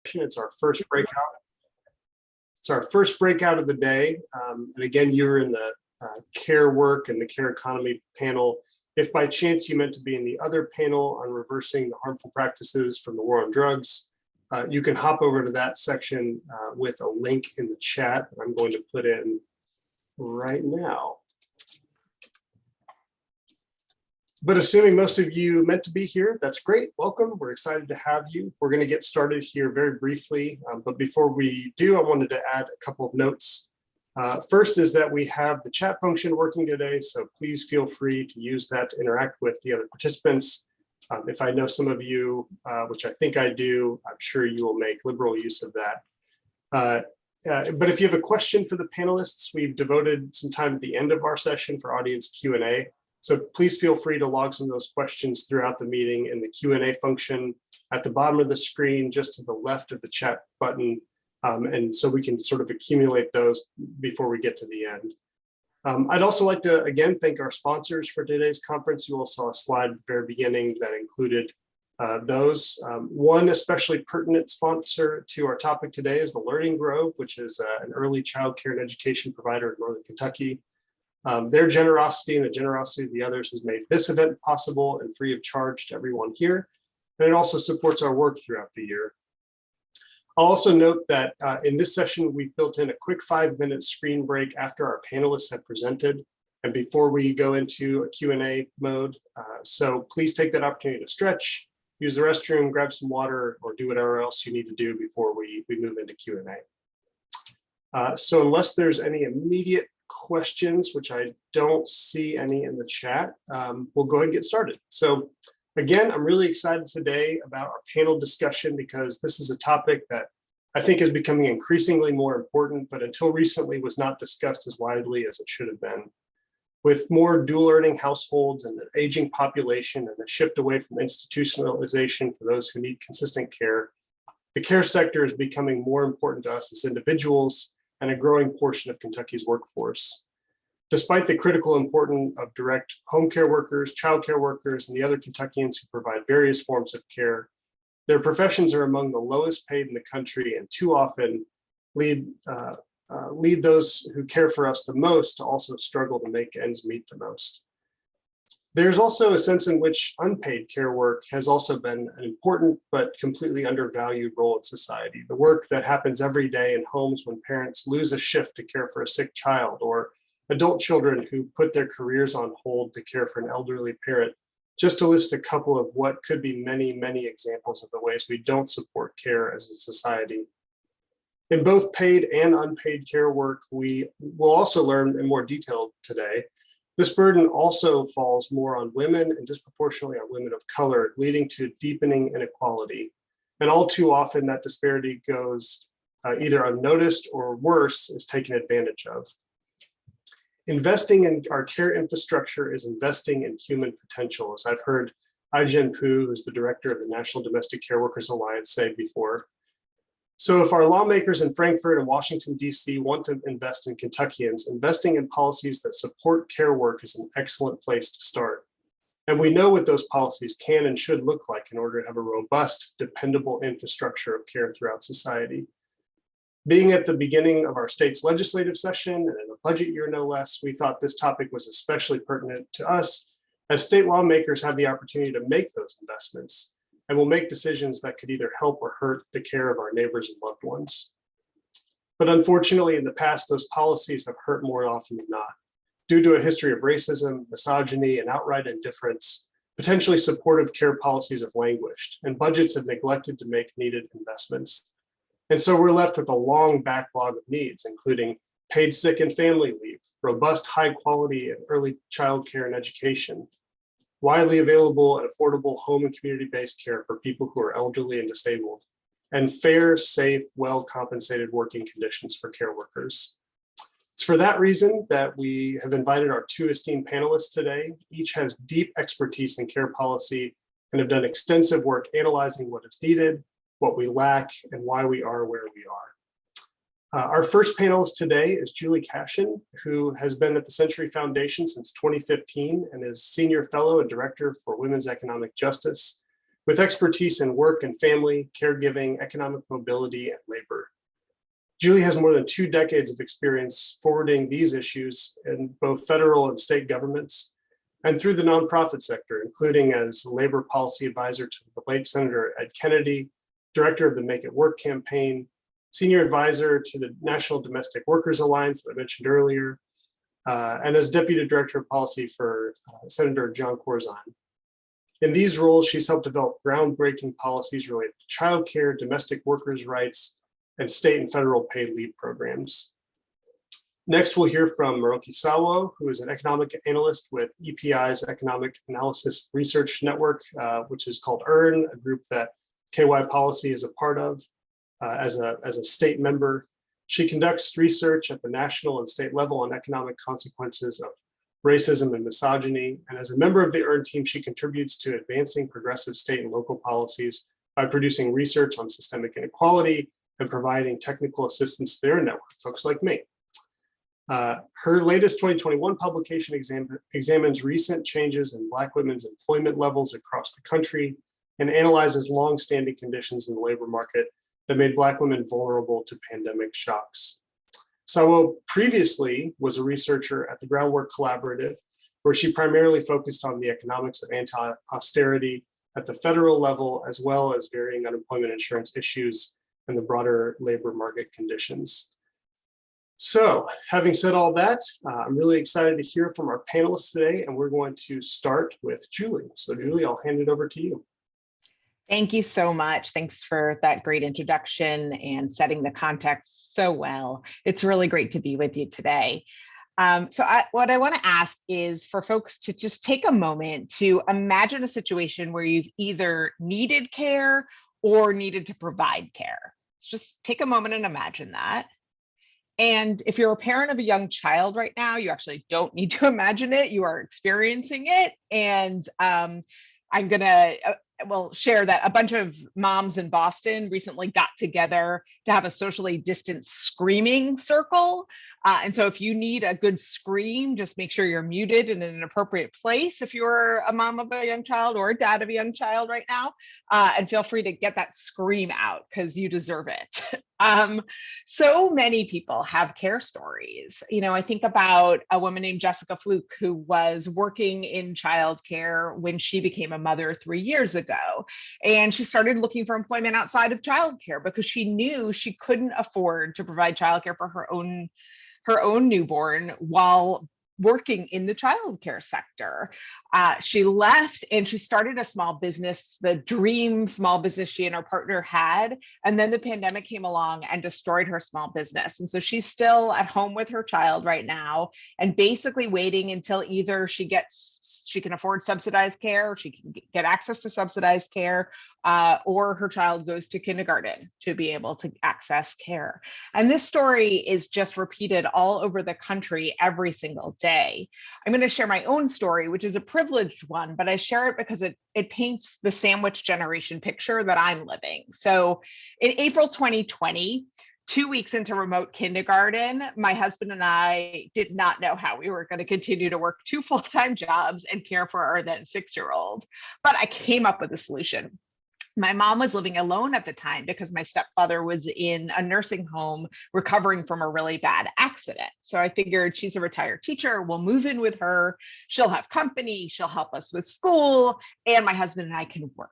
It's our first breakout. It's our first breakout of the day. And again, you're in the care work and the care economy panel. If by chance you meant to be in the other panel on reversing the harmful practices from the war on drugs, you can hop over to that section with a link in the chat that I'm going to put in right now. But assuming most of you meant to be here, that's great. Welcome. We're excited to have you. We're going to get started here very briefly. But before we do, I wanted to add a couple of notes. First is that we have the chat function working today, so please feel free to use that to interact with the other participants. If I know some of you, which I think I do, I'm sure you will make liberal use of that. But if you have a question for the panelists, we've devoted some time at the end of our session for audience Q&A. So please feel free to log some of those questions throughout the meeting in the Q&A function at the bottom of the screen, just to the left of the chat button. And so we can sort of accumulate those before we get to the end. I'd also like to, again, thank our sponsors for today's conference. You all saw a slide at the very beginning that included those. One especially pertinent sponsor to our topic today is the Learning Grove, which is an early child care and education provider in Northern Kentucky. Their generosity and the generosity of the others has made this event possible and free of charge to everyone here. And it also supports our work throughout the year. I'll also note that in this session, we've built in a quick 5-minute screen break after our panelists have presented and before we go into a Q&A mode. So please take that opportunity to stretch, use the restroom, grab some water, or do whatever else you need to do before we move into Q&A. So unless there's any immediate questions, which I don't see any in the chat, we'll go ahead and get started. So again, I'm really excited today about our panel discussion because this is a topic that I think is becoming increasingly more important, but until recently was not discussed as widely as it should have been. With more dual earning households and an aging population and a shift away from institutionalization for those who need consistent care, the care sector is becoming more important to us as individuals and a growing portion of Kentucky's workforce. Despite the critical importance of direct home care workers, child care workers, and the other Kentuckians who provide various forms of care, their professions are among the lowest paid in the country and too often lead those who care for us the most to also struggle to make ends meet the most. There's also a sense in which unpaid care work has also been an important but completely undervalued role in society. The work that happens every day in homes when parents lose a shift to care for a sick child, or adult children who put their careers on hold to care for an elderly parent, just to list a couple of what could be many, many examples of the ways we don't support care as a society. In both paid and unpaid care work, we will also learn in more detail today. This burden also falls more on women and disproportionately on women of color, leading to deepening inequality. And all too often that disparity goes either unnoticed or worse, is taken advantage of. Investing in our care infrastructure is investing in human potential, as I've heard Ai-jen Poo, who's the director of the National Domestic Care Workers Alliance, say before. So if our lawmakers in Frankfurt and Washington, D.C. want to invest in Kentuckians, investing in policies that support care work is an excellent place to start. And we know what those policies can and should look like in order to have a robust, dependable infrastructure of care throughout society. Being at the beginning of our state's legislative session and in a budget year no less, we thought this topic was especially pertinent to us as state lawmakers have the opportunity to make those investments and will make decisions that could either help or hurt the care of our neighbors and loved ones. But unfortunately, in the past, those policies have hurt more often than not. Due to a history of racism, misogyny, and outright indifference, potentially supportive care policies have languished, and budgets have neglected to make needed investments. And so we're left with a long backlog of needs, including paid sick and family leave, robust high quality and early child care and education, widely available and affordable home and community-based care for people who are elderly and disabled, and fair, safe, well-compensated working conditions for care workers. It's for that reason that we have invited our two esteemed panelists today. Each has deep expertise in care policy and have done extensive work analyzing what is needed, what we lack, and why we are where we are. Our first panelist today is Julie Cashion, who has been at the Century Foundation since 2015 and is Senior Fellow and Director for Women's Economic Justice. with expertise in work and family, caregiving, economic mobility, and labor. Julie has more than 2 decades of experience forwarding these issues in both federal and state governments and through the nonprofit sector, including as labor policy advisor to the late Senator Ed Kennedy, director of the Make It Work campaign, senior advisor to the National Domestic Workers Alliance that I mentioned earlier, and as deputy director of policy for Senator John Corzine. In these roles, she's helped develop groundbreaking policies related to childcare, domestic workers' rights, and state and federal paid leave programs. Next, we'll hear from Maroki Sawo, who is an economic analyst with EPI's Economic Analysis Research Network, which is called EARN, a group that KY Policy is a part of as a state member. She conducts research at the national and state level on economic consequences of racism and misogyny. And as a member of the EARN team, she contributes to advancing progressive state and local policies by producing research on systemic inequality and providing technical assistance to their network, folks like me. Her latest 2021 publication examines recent changes in Black women's employment levels across the country and analyzes longstanding conditions in the labor market that made Black women vulnerable to pandemic shocks. Sawo previously was a researcher at the Groundwork Collaborative, where she primarily focused on the economics of anti-austerity at the federal level, as well as varying unemployment insurance issues and the broader labor market conditions. So, having said all that, I'm really excited to hear from our panelists today, and we're going to start with Julie. So Julie, I'll hand it over to you. Thank you so much. Thanks for that great introduction and setting the context so well. It's really great to be with you today. What I want to ask is for folks to just take a moment to imagine a situation where you've either needed care or needed to provide care. Just take a moment and imagine that. And if you're a parent of a young child right now, you actually don't need to imagine it. You are experiencing it. And I'm going to share that a bunch of moms in Boston recently got together to have a socially distanced screaming circle. And so if you need a good scream, just make sure you're muted and in an appropriate place if you're a mom of a young child or a dad of a young child right now. And feel free to get that scream out because you deserve it. So many people have care stories. You know, I think about a woman named Jessica Fluke who was working in childcare when she became a mother 3 years ago. And she started looking for employment outside of childcare because she knew she couldn't afford to provide childcare for her own newborn while working in the childcare sector. She left and she started a small business, the dream small business she and her partner had. And then the pandemic came along and destroyed her small business. And so she's still at home with her child right now and basically waiting until either she can afford subsidized care, or she can get access to subsidized care, or her child goes to kindergarten to be able to access care. And this story is just repeated all over the country every single day. I'm going to share my own story, which is a privileged one, but I share it because it paints the sandwich generation picture that I'm living. So in April 2020, 2 weeks into remote kindergarten, my husband and I did not know how we were going to continue to work 2 full-time jobs and care for our then 6-year-old. But I came up with a solution. My mom was living alone at the time because my stepfather was in a nursing home recovering from a really bad accident. So I figured she's a retired teacher, we'll move in with her, she'll have company, she'll help us with school, and my husband and I can work.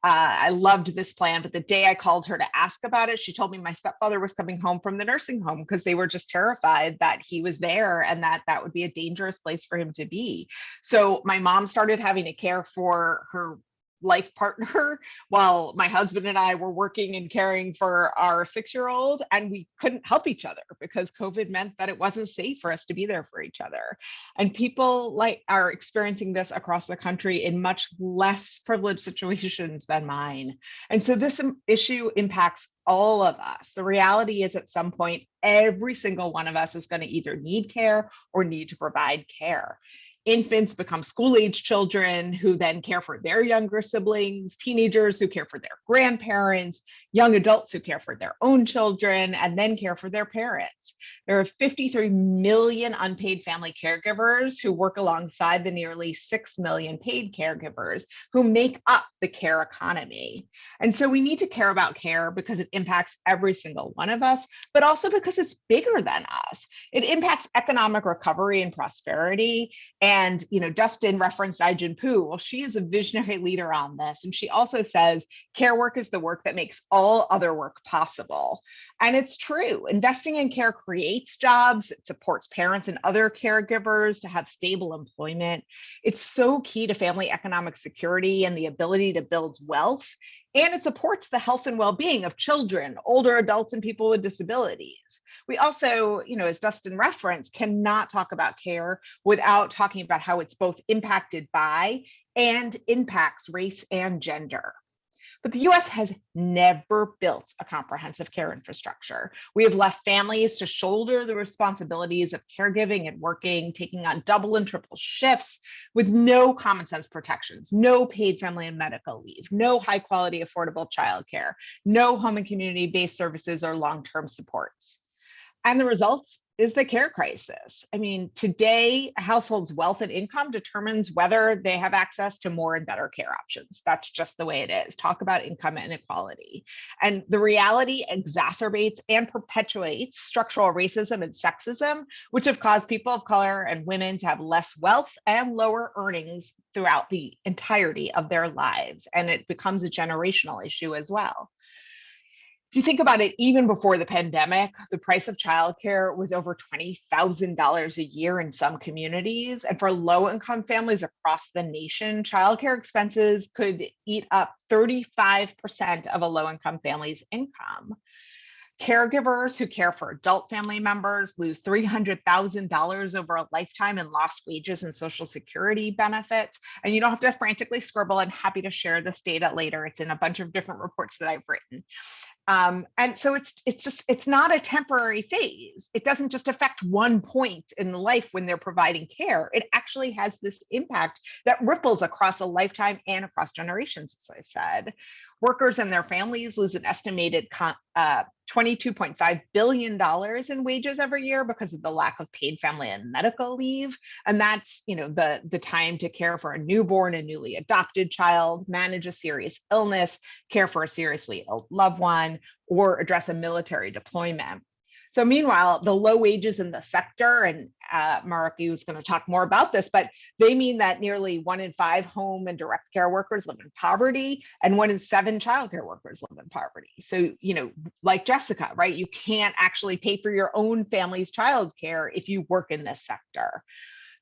I loved this plan, but the day I called her to ask about it, she told me my stepfather was coming home from the nursing home because they were just terrified that he was there and that would be a dangerous place for him to be. So my mom started having to care for her life partner while my husband and I were working and caring for our 6-year-old, and we couldn't help each other because COVID meant that it wasn't safe for us to be there for each other. And people are experiencing this across the country in much less privileged situations than mine. And so this issue impacts all of us. The reality is at some point, every single one of us is going to either need care or need to provide care. Infants become school-age children who then care for their younger siblings, teenagers who care for their grandparents, young adults who care for their own children, and then care for their parents. There are 53 million unpaid family caregivers who work alongside the nearly 6 million paid caregivers who make up the care economy. And so we need to care about care because it impacts every single one of us, but also because it's bigger than us. It impacts economic recovery and prosperity. And, Dustin referenced Ai-jen Poo. Well, she is a visionary leader on this. And she also says, care work is the work that makes all other work possible. And it's true. Investing in care creates jobs. It supports parents and other caregivers to have stable employment. It's so key to family economic security and the ability to build wealth. And it supports the health and well-being of children, older adults, and people with disabilities. We also, as Dustin referenced, cannot talk about care without talking about how it's both impacted by and impacts race and gender. But the US has never built a comprehensive care infrastructure. We have left families to shoulder the responsibilities of caregiving and working, taking on double and triple shifts with no common sense protections, no paid family and medical leave, no high quality affordable childcare, no home and community-based services or long-term supports. And the results is the care crisis. I mean, today, a household's wealth and income determines whether they have access to more and better care options. That's just the way it is. Talk about income inequality. And the reality exacerbates and perpetuates structural racism and sexism, which have caused people of color and women to have less wealth and lower earnings throughout the entirety of their lives. And it becomes a generational issue as well. If you think about it, even before the pandemic, the price of childcare was over $20,000 a year in some communities. And for low-income families across the nation, childcare expenses could eat up 35% of a low-income family's income. Caregivers who care for adult family members lose $300,000 over a lifetime in lost wages and Social Security benefits. And you don't have to frantically scribble. I'm happy to share this data later. It's in a bunch of different reports that I've written. And so it's not a temporary phase. It doesn't just affect one point in life when they're providing care. It actually has this impact that ripples across a lifetime and across generations, as I said. Workers and their families lose an estimated $22.5 billion in wages every year because of the lack of paid family and medical leave. And that's, the time to care for a newborn and newly adopted child, manage a serious illness, care for a seriously ill loved one, or address a military deployment. So meanwhile, the low wages in the sector, and Maruki is going to talk more about this, but they mean that nearly 1 in 5 home and direct care workers live in poverty, and 1 in 7 childcare workers live in poverty. So, like Jessica, right? You can't actually pay for your own family's childcare if you work in this sector.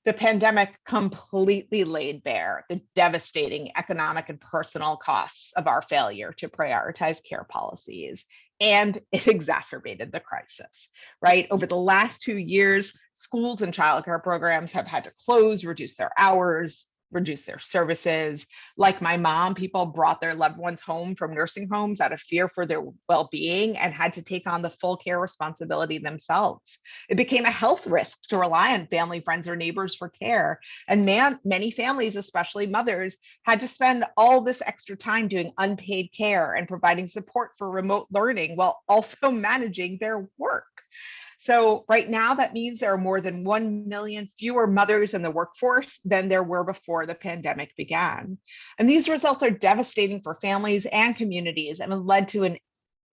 The pandemic completely laid bare the devastating economic and personal costs of our failure to prioritize care policies, and it exacerbated the crisis, right? Over the last 2 years, schools and childcare programs have had to close, reduce their hours, reduce their services. Like my mom, people brought their loved ones home from nursing homes out of fear for their well-being and had to take on the full care responsibility themselves. It became a health risk to rely on family, friends, or neighbors for care. And many families, especially mothers, had to spend all this extra time doing unpaid care and providing support for remote learning while also managing their work. So right now, that means there are more than 1 million fewer mothers in the workforce than there were before the pandemic began. And these results are devastating for families and communities and have led to an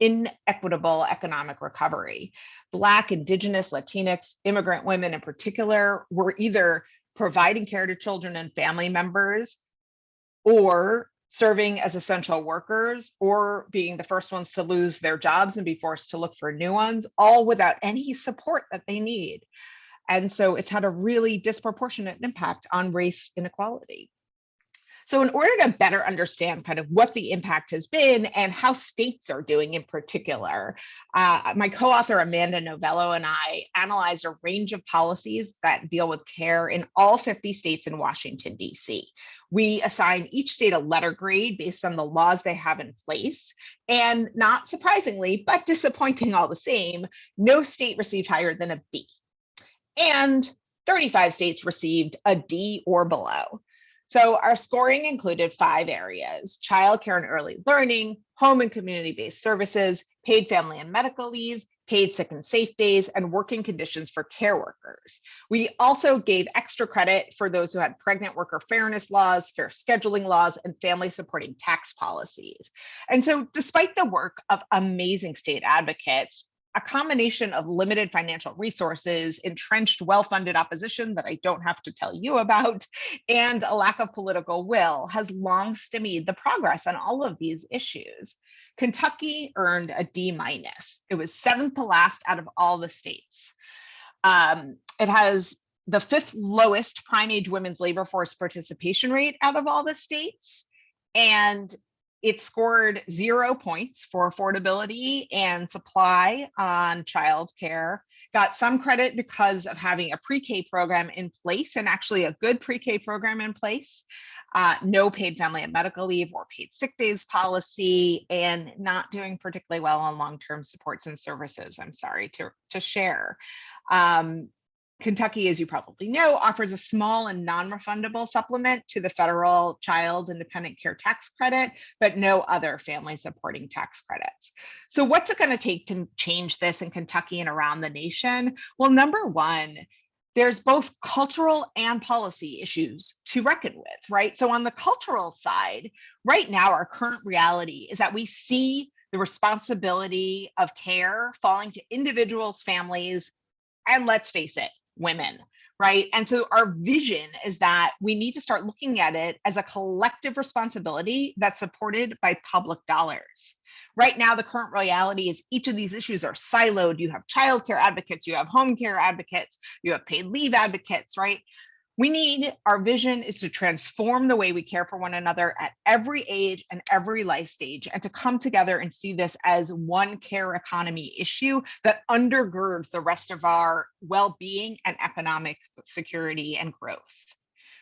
inequitable economic recovery. Black, Indigenous, Latinx, immigrant women in particular were either providing care to children and family members, or serving as essential workers, or being the first ones to lose their jobs and be forced to look for new ones, all without any support that they need. And so it's had a really disproportionate impact on race inequality. So in order to better understand kind of what the impact has been and how states are doing in particular, my co-author Amanda Novello and I analyzed a range of policies that deal with care in all 50 states in Washington, D.C. We assign each state a letter grade based on the laws they have in place. And not surprisingly, but disappointing all the same, no state received higher than a B. And 35 states received a D or below. So our scoring included 5 areas: childcare and early learning, home and community-based services, paid family and medical leave, paid sick and safe days, and working conditions for care workers. We also gave extra credit for those who had pregnant worker fairness laws, fair scheduling laws, and family supporting tax policies. And so despite the work of amazing state advocates, a combination of limited financial resources, entrenched, well-funded opposition that I don't have to tell you about, and a lack of political will has long stymied the progress on all of these issues. Kentucky earned a D minus. It was 7th to last out of all the states. It has the 5th lowest prime age women's labor force participation rate out of all the states. And it scored 0 points for affordability and supply on childcare, got some credit because of having a pre-K program in place, and actually a good pre-K program in place, no paid family and medical leave or paid sick days policy, and not doing particularly well on long-term supports and services, I'm sorry to share. Kentucky, as you probably know, offers a small and non-refundable supplement to the federal child independent care tax credit, but no other family supporting tax credits. So what's it going to take to change this in Kentucky and around the nation? Well, number one, there's both cultural and policy issues to reckon with, right? So on the cultural side, right now, our current reality is that we see the responsibility of care falling to individuals, families, and let's face it, women, right? And so our vision is that we need to start looking at it as a collective responsibility that's supported by public dollars. Right now, the current reality is each of these issues are siloed. You have childcare advocates, you have home care advocates, you have paid leave advocates, right? Our vision is to transform the way we care for one another at every age and every life stage, and to come together and see this as one care economy issue that undergirds the rest of our well-being and economic security and growth.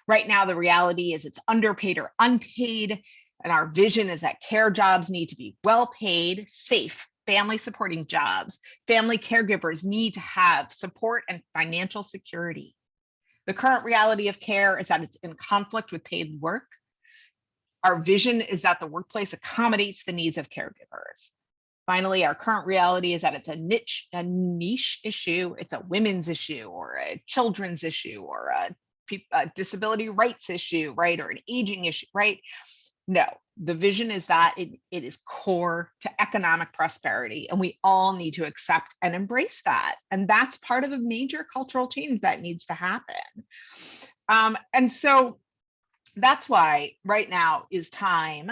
Right now, the reality is it's underpaid or unpaid, and our vision is that care jobs need to be well-paid, safe, family supporting jobs. Family caregivers need to have support and financial security. The current reality of care is that it's in conflict with paid work. Our vision is that the workplace accommodates the needs of caregivers. Finally, our current reality is that it's a niche issue. It's a women's issue or a children's issue or a disability rights issue, right? Or an aging issue, right? No, the vision is that it is core to economic prosperity, and we all need to accept and embrace that. And that's part of the major cultural change that needs to happen. And so that's why right now is time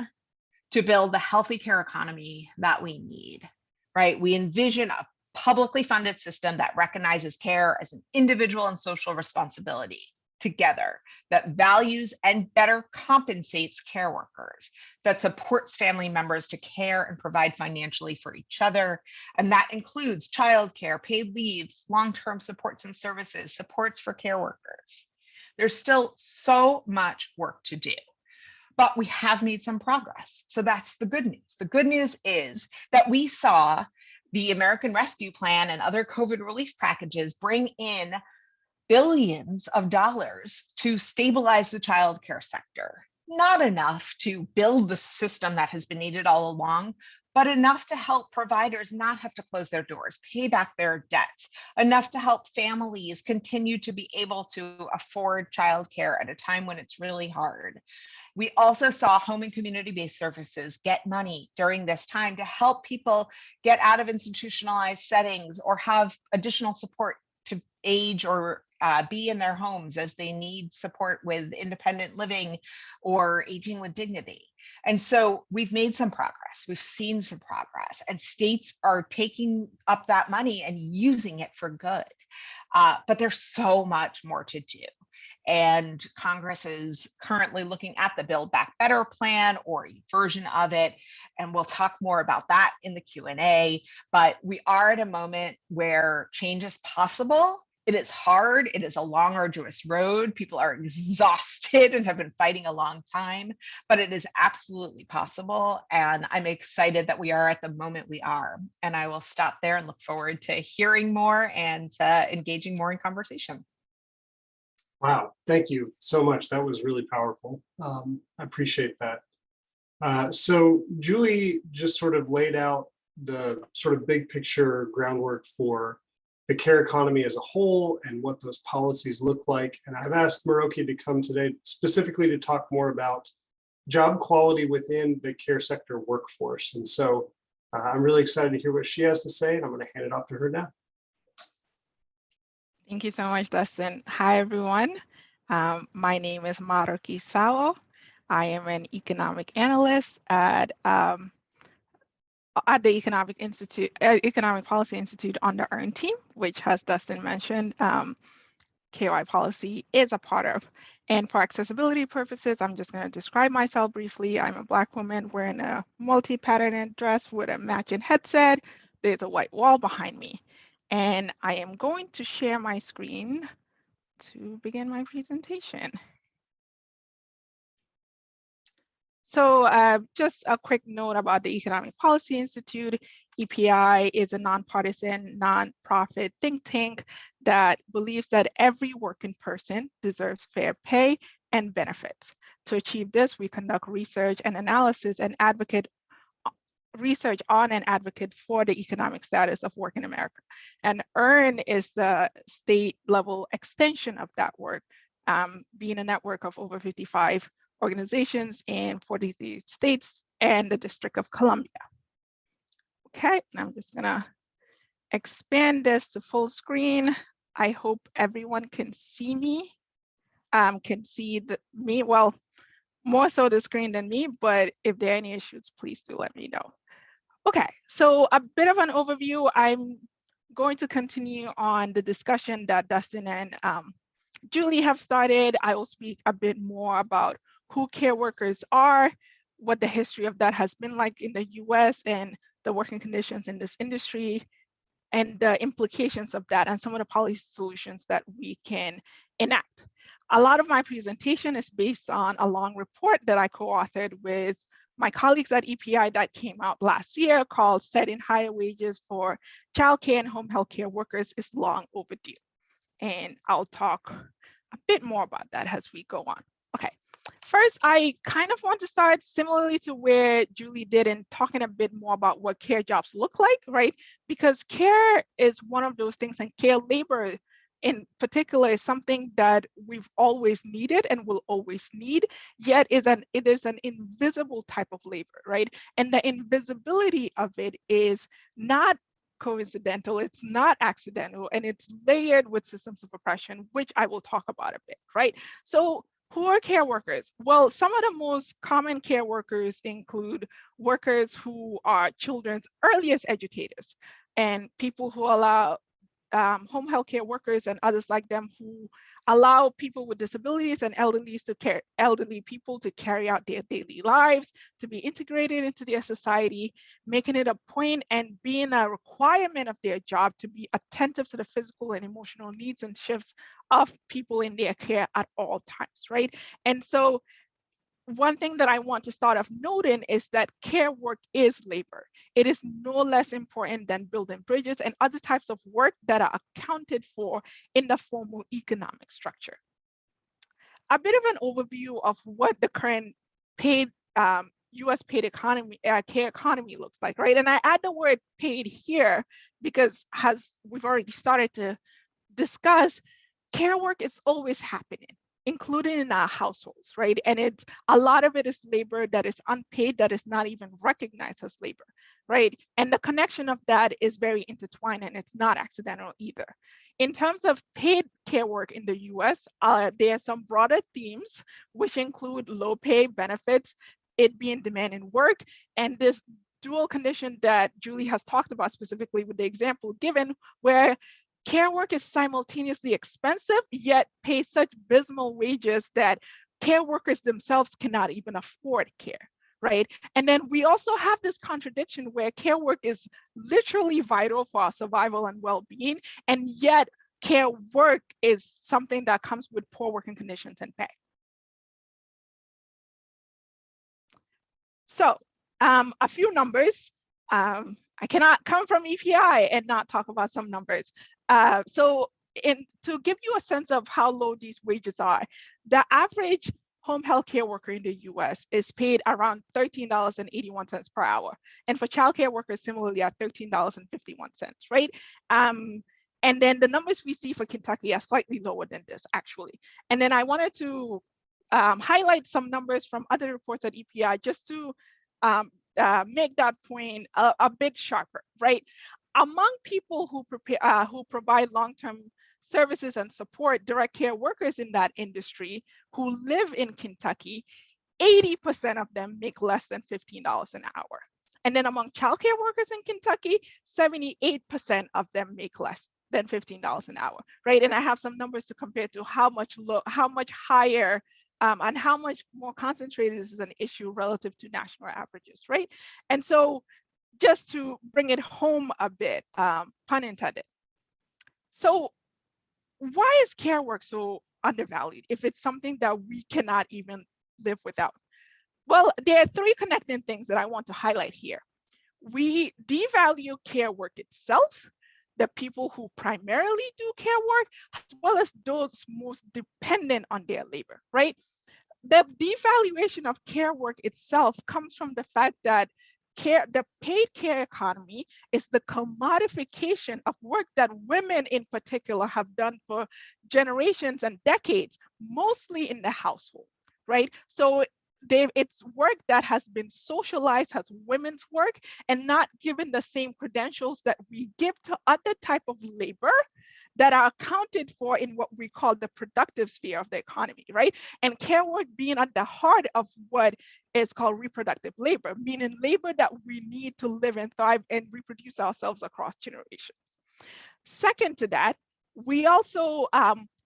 to build the healthy care economy that we need, right? We envision a publicly funded system that recognizes care as an individual and social responsibility together, that values and better compensates care workers, that supports family members to care and provide financially for each other. And that includes childcare, paid leave, long-term supports and services, supports for care workers. There's still so much work to do, but we have made some progress. So that's the good news. The good news is that we saw the American Rescue Plan and other COVID relief packages bring in billions of dollars to stabilize the childcare sector. Not enough to build the system that has been needed all along, but enough to help providers not have to close their doors, pay back their debts, enough to help families continue to be able to afford childcare at a time when it's really hard. We also saw home and community-based services get money during this time to help people get out of institutionalized settings or have additional support to age or be in their homes as they need support with independent living or aging with dignity. And so we've made some progress. We've seen some progress, and states are taking up that money and using it for good. But there's so much more to do. And Congress is currently looking at the Build Back Better plan or a version of it. And we'll talk more about that in the Q&A. But we are at a moment where change is possible. It is hard. It is a long, arduous road. People are exhausted and have been fighting a long time, but it is absolutely possible. And I'm excited that we are at the moment we are. And I will stop there and look forward to hearing more and engaging more in conversation. Wow, thank you so much. That was really powerful. I appreciate that. So Julie just sort of laid out the sort of big picture groundwork for the care economy as a whole and what those policies look like. And I've asked Maroki to come today specifically to talk more about job quality within the care sector workforce. And so I'm really excited to hear what she has to say, and I'm going to hand it off to her now. Thank you so much, Dustin. Hi, everyone. My name is Maroki Sao. I am an economic analyst at the Economic Policy Institute on the EARN team, which, as Dustin mentioned, KY policy is a part of. And for accessibility purposes, I'm just going to describe myself briefly. I'm a Black woman wearing a multi-patterned dress with a matching headset. There's a white wall behind me. And I am going to share my screen to begin my presentation. So just a quick note about the Economic Policy Institute. EPI is a nonpartisan, nonprofit think tank that believes that every working person deserves fair pay and benefits. To achieve this, we conduct research and analysis and research on and advocate for the economic status of work in America. And EARN is the state level extension of that work, being a network of over 55 organizations in 43 states and the District of Columbia. Okay, and I'm just gonna expand this to full screen. I hope everyone can see me, can see me, well, more so the screen than me, but if there are any issues, please do let me know. Okay, so a bit of an overview. I'm going to continue on the discussion that Dustin and Julie have started. I will speak a bit more about who care workers are, what the history of that has been like in the US and the working conditions in this industry, and the implications of that and some of the policy solutions that we can enact. A lot of my presentation is based on a long report that I co-authored with my colleagues at EPI that came out last year called Setting Higher Wages for Childcare and Home Health Care Workers is Long Overdue. And I'll talk a bit more about that as we go on. Okay, first, I kind of want to start similarly to where Julie did in talking a bit more about what care jobs look like, right? Because care is one of those things, and care labor in particular is something that we've always needed and will always need, yet it is an invisible type of labor, right? And the invisibility of it is not coincidental, it's not accidental, and it's layered with systems of oppression, which I will talk about a bit, right? So who are care workers? Well, some of the most common care workers include workers who are children's earliest educators and people who allow home health care workers and others like them who allow people with disabilities and elderly people to carry out their daily lives, to be integrated into their society, making it a point and being a requirement of their job to be attentive to the physical and emotional needs and shifts of people in their care at all times, right? And so one thing that I want to start off noting is that care work is labor. It is no less important than building bridges and other types of work that are accounted for in the formal economic structure. A bit of an overview of what the current paid US paid economy, care economy looks like, right? And I add the word paid here because as we've already started to discuss, care work is always happening, including in our households, right? And it's a lot of it is labor that is unpaid, that is not even recognized as labor, right? And the connection of that is very intertwined and it's not accidental either. In terms of paid care work in the US, there are some broader themes, which include low pay benefits, it being demanding work, and this dual condition that Julie has talked about specifically with the example given, where care work is simultaneously expensive, yet pay such abysmal wages that care workers themselves cannot even afford care, right? And then we also have this contradiction where care work is literally vital for our survival and well-being, and yet care work is something that comes with poor working conditions and pay. So a few numbers. I cannot come from EPI and not talk about some numbers. So to give you a sense of how low these wages are, the average home health care worker in the US is paid around $13.81 per hour. And for childcare workers, similarly at $13.51, right? And then the numbers we see for Kentucky are slightly lower than this, actually. And then I wanted to highlight some numbers from other reports at EPI just to make that point a bit sharper, right? Among people who provide long-term services and support direct care workers in that industry who live in Kentucky, 80% of them make less than $15 an hour. And then among childcare workers in Kentucky, 78% of them make less than $15 an hour, right? And I have some numbers to compare to how much higher and how much more concentrated this is an issue relative to national averages, right? And so just to bring it home a bit, pun intended. So why is care work so undervalued if it's something that we cannot even live without? Well, there are three connecting things that I want to highlight here. We devalue care work itself, the people who primarily do care work, as well as those most dependent on their labor, right? The devaluation of care work itself comes from the fact that the paid care economy is the commodification of work that women in particular have done for generations and decades, mostly in the household, right? So it's work that has been socialized as women's work and not given the same credentials that we give to other type of labor that are accounted for in what we call the productive sphere of the economy, right? And care work being at the heart of what is called reproductive labor, meaning labor that we need to live and thrive and reproduce ourselves across generations. Second to that, we also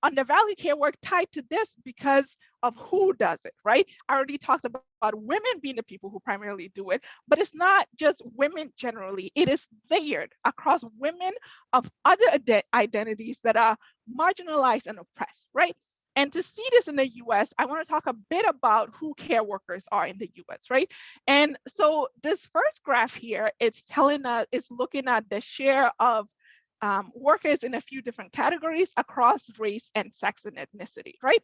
undervalue care work tied to this because of who does it, right? I already talked about women being the people who primarily do it, but it's not just women generally. It is layered across women of other identities that are marginalized and oppressed, right? And to see this in the US, I want to talk a bit about who care workers are in the US, right? And so this first graph here, it's looking at the share of workers in a few different categories across race and sex and ethnicity, right?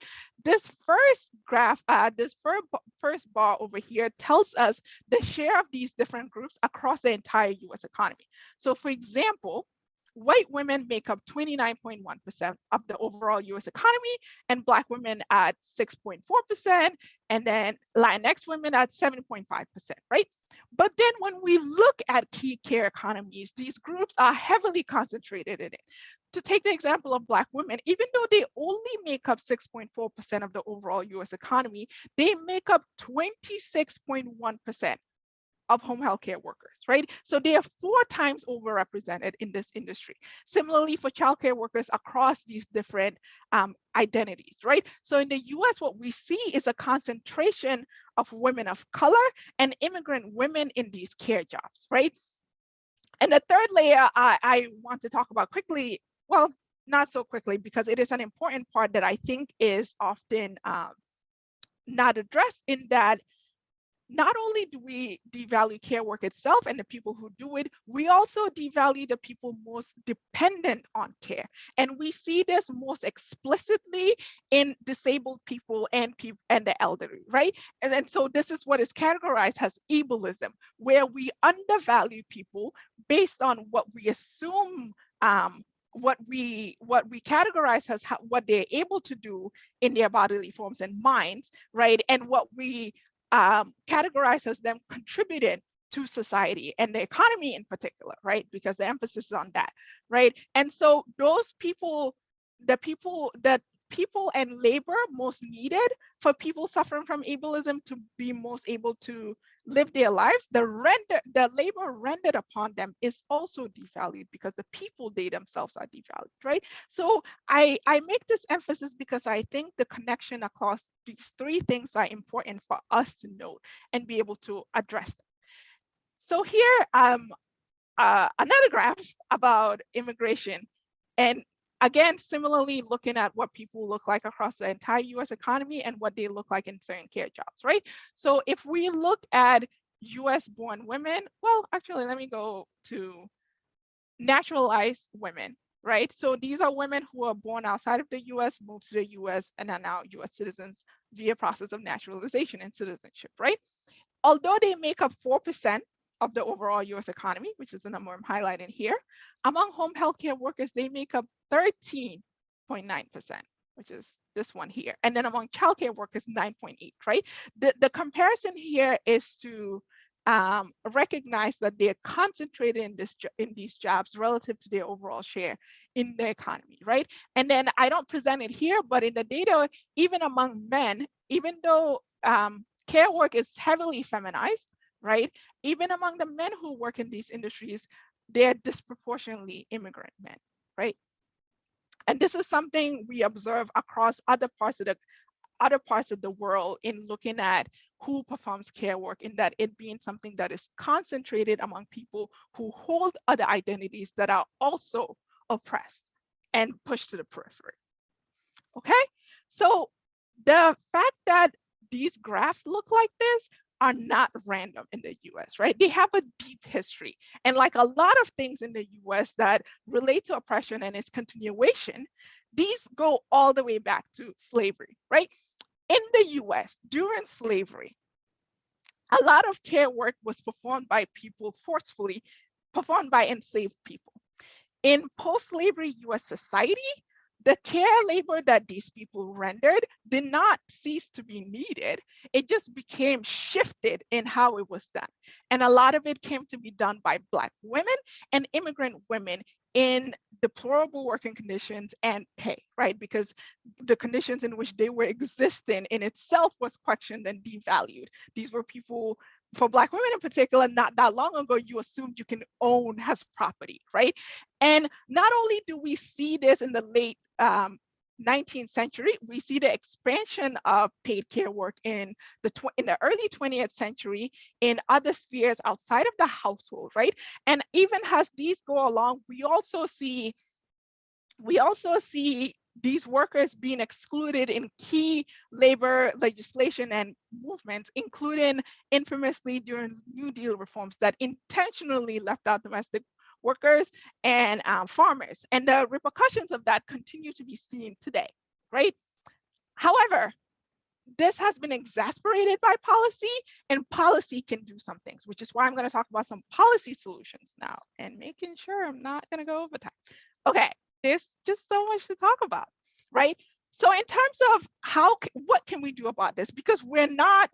This first graph, this first bar over here tells us the share of these different groups across the entire US economy. So for example, white women make up 29.1% of the overall US economy, and Black women at 6.4%, and then Latinx women at 7.5%, right? But then when we look at key care economies, these groups are heavily concentrated in it. To take the example of Black women, even though they only make up 6.4% of the overall US economy, they make up 26.1% of home health care workers, right? So they are 4 times overrepresented in this industry. Similarly for childcare workers across these different identities, right? So in the US, what we see is a concentration of women of color and immigrant women in these care jobs, right? And the third layer I want to talk about quickly, well, not so quickly, because it is an important part that I think is often not addressed, in that not only do we devalue care work itself and the people who do it, we also devalue the people most dependent on care. And we see this most explicitly in disabled people and the elderly, right? And so this is what is categorized as ableism, where we undervalue people based on what we assume what we categorize as what they're able to do in their bodily forms and minds, right? And what we categorize as them contributing to society and the economy in particular, right? Because the emphasis is on that, right? And so those people, the people and labor most needed for people suffering from ableism to be most able to live their lives, the labor rendered upon them is also devalued because the people they themselves are devalued, right? So I make this emphasis because I think the connection across these 3 things are important for us to note and be able to address them. So here, another graph about immigration. And again, similarly looking at what people look like across the entire US economy and what they look like in certain care jobs, right? So if we look at US born women, well, actually, let me go to naturalized women. right? So these are women who are born outside of the US, moved to the US, and are now US citizens via process of naturalization and citizenship, right? Although they make up 4% of the overall US economy, which is the number I'm highlighting here, among home healthcare workers, they make up 13.9%, which is this one here. And then among childcare workers, 9.8, right? The comparison here is to recognize that they're concentrated in these jobs relative to their overall share in the economy, right? And then I don't present it here, but in the data, even among men, even though care work is heavily feminized, right? Even among the men who work in these industries, they're disproportionately immigrant men, right? And this is something we observe across other parts of the world in looking at who performs care work, in that it being something that is concentrated among people who hold other identities that are also oppressed and pushed to the periphery. Okay, so the fact that these graphs look like this are not random in the US, right? They have a deep history. And like a lot of things in the US that relate to oppression and its continuation, these go all the way back to slavery, right? In the US, during slavery, a lot of care work was performed by people forcefully, performed by enslaved people. In post-slavery US society, the care labor that these people rendered did not cease to be needed. It just became shifted in how it was done. And a lot of it came to be done by Black women and immigrant women in deplorable working conditions and pay, right? Because the conditions in which they were existing in itself was questioned and devalued. These were people, for Black women in particular, not that long ago, you assumed you can own as property, right? And not only do we see this in the late 19th century, we see the expansion of paid care work in the early 20th century in other spheres outside of the household, right? And even as these go along, we also see these workers being excluded in key labor legislation and movements, including infamously during New Deal reforms that intentionally left out domestic workers and farmers. And the repercussions of that continue to be seen today, right? However, this has been exasperated by policy, and policy can do some things, which is why I'm going to talk about some policy solutions now and making sure I'm not going to go over time. Okay, there's just so much to talk about, right? So in terms of what can we do about this? Because we're not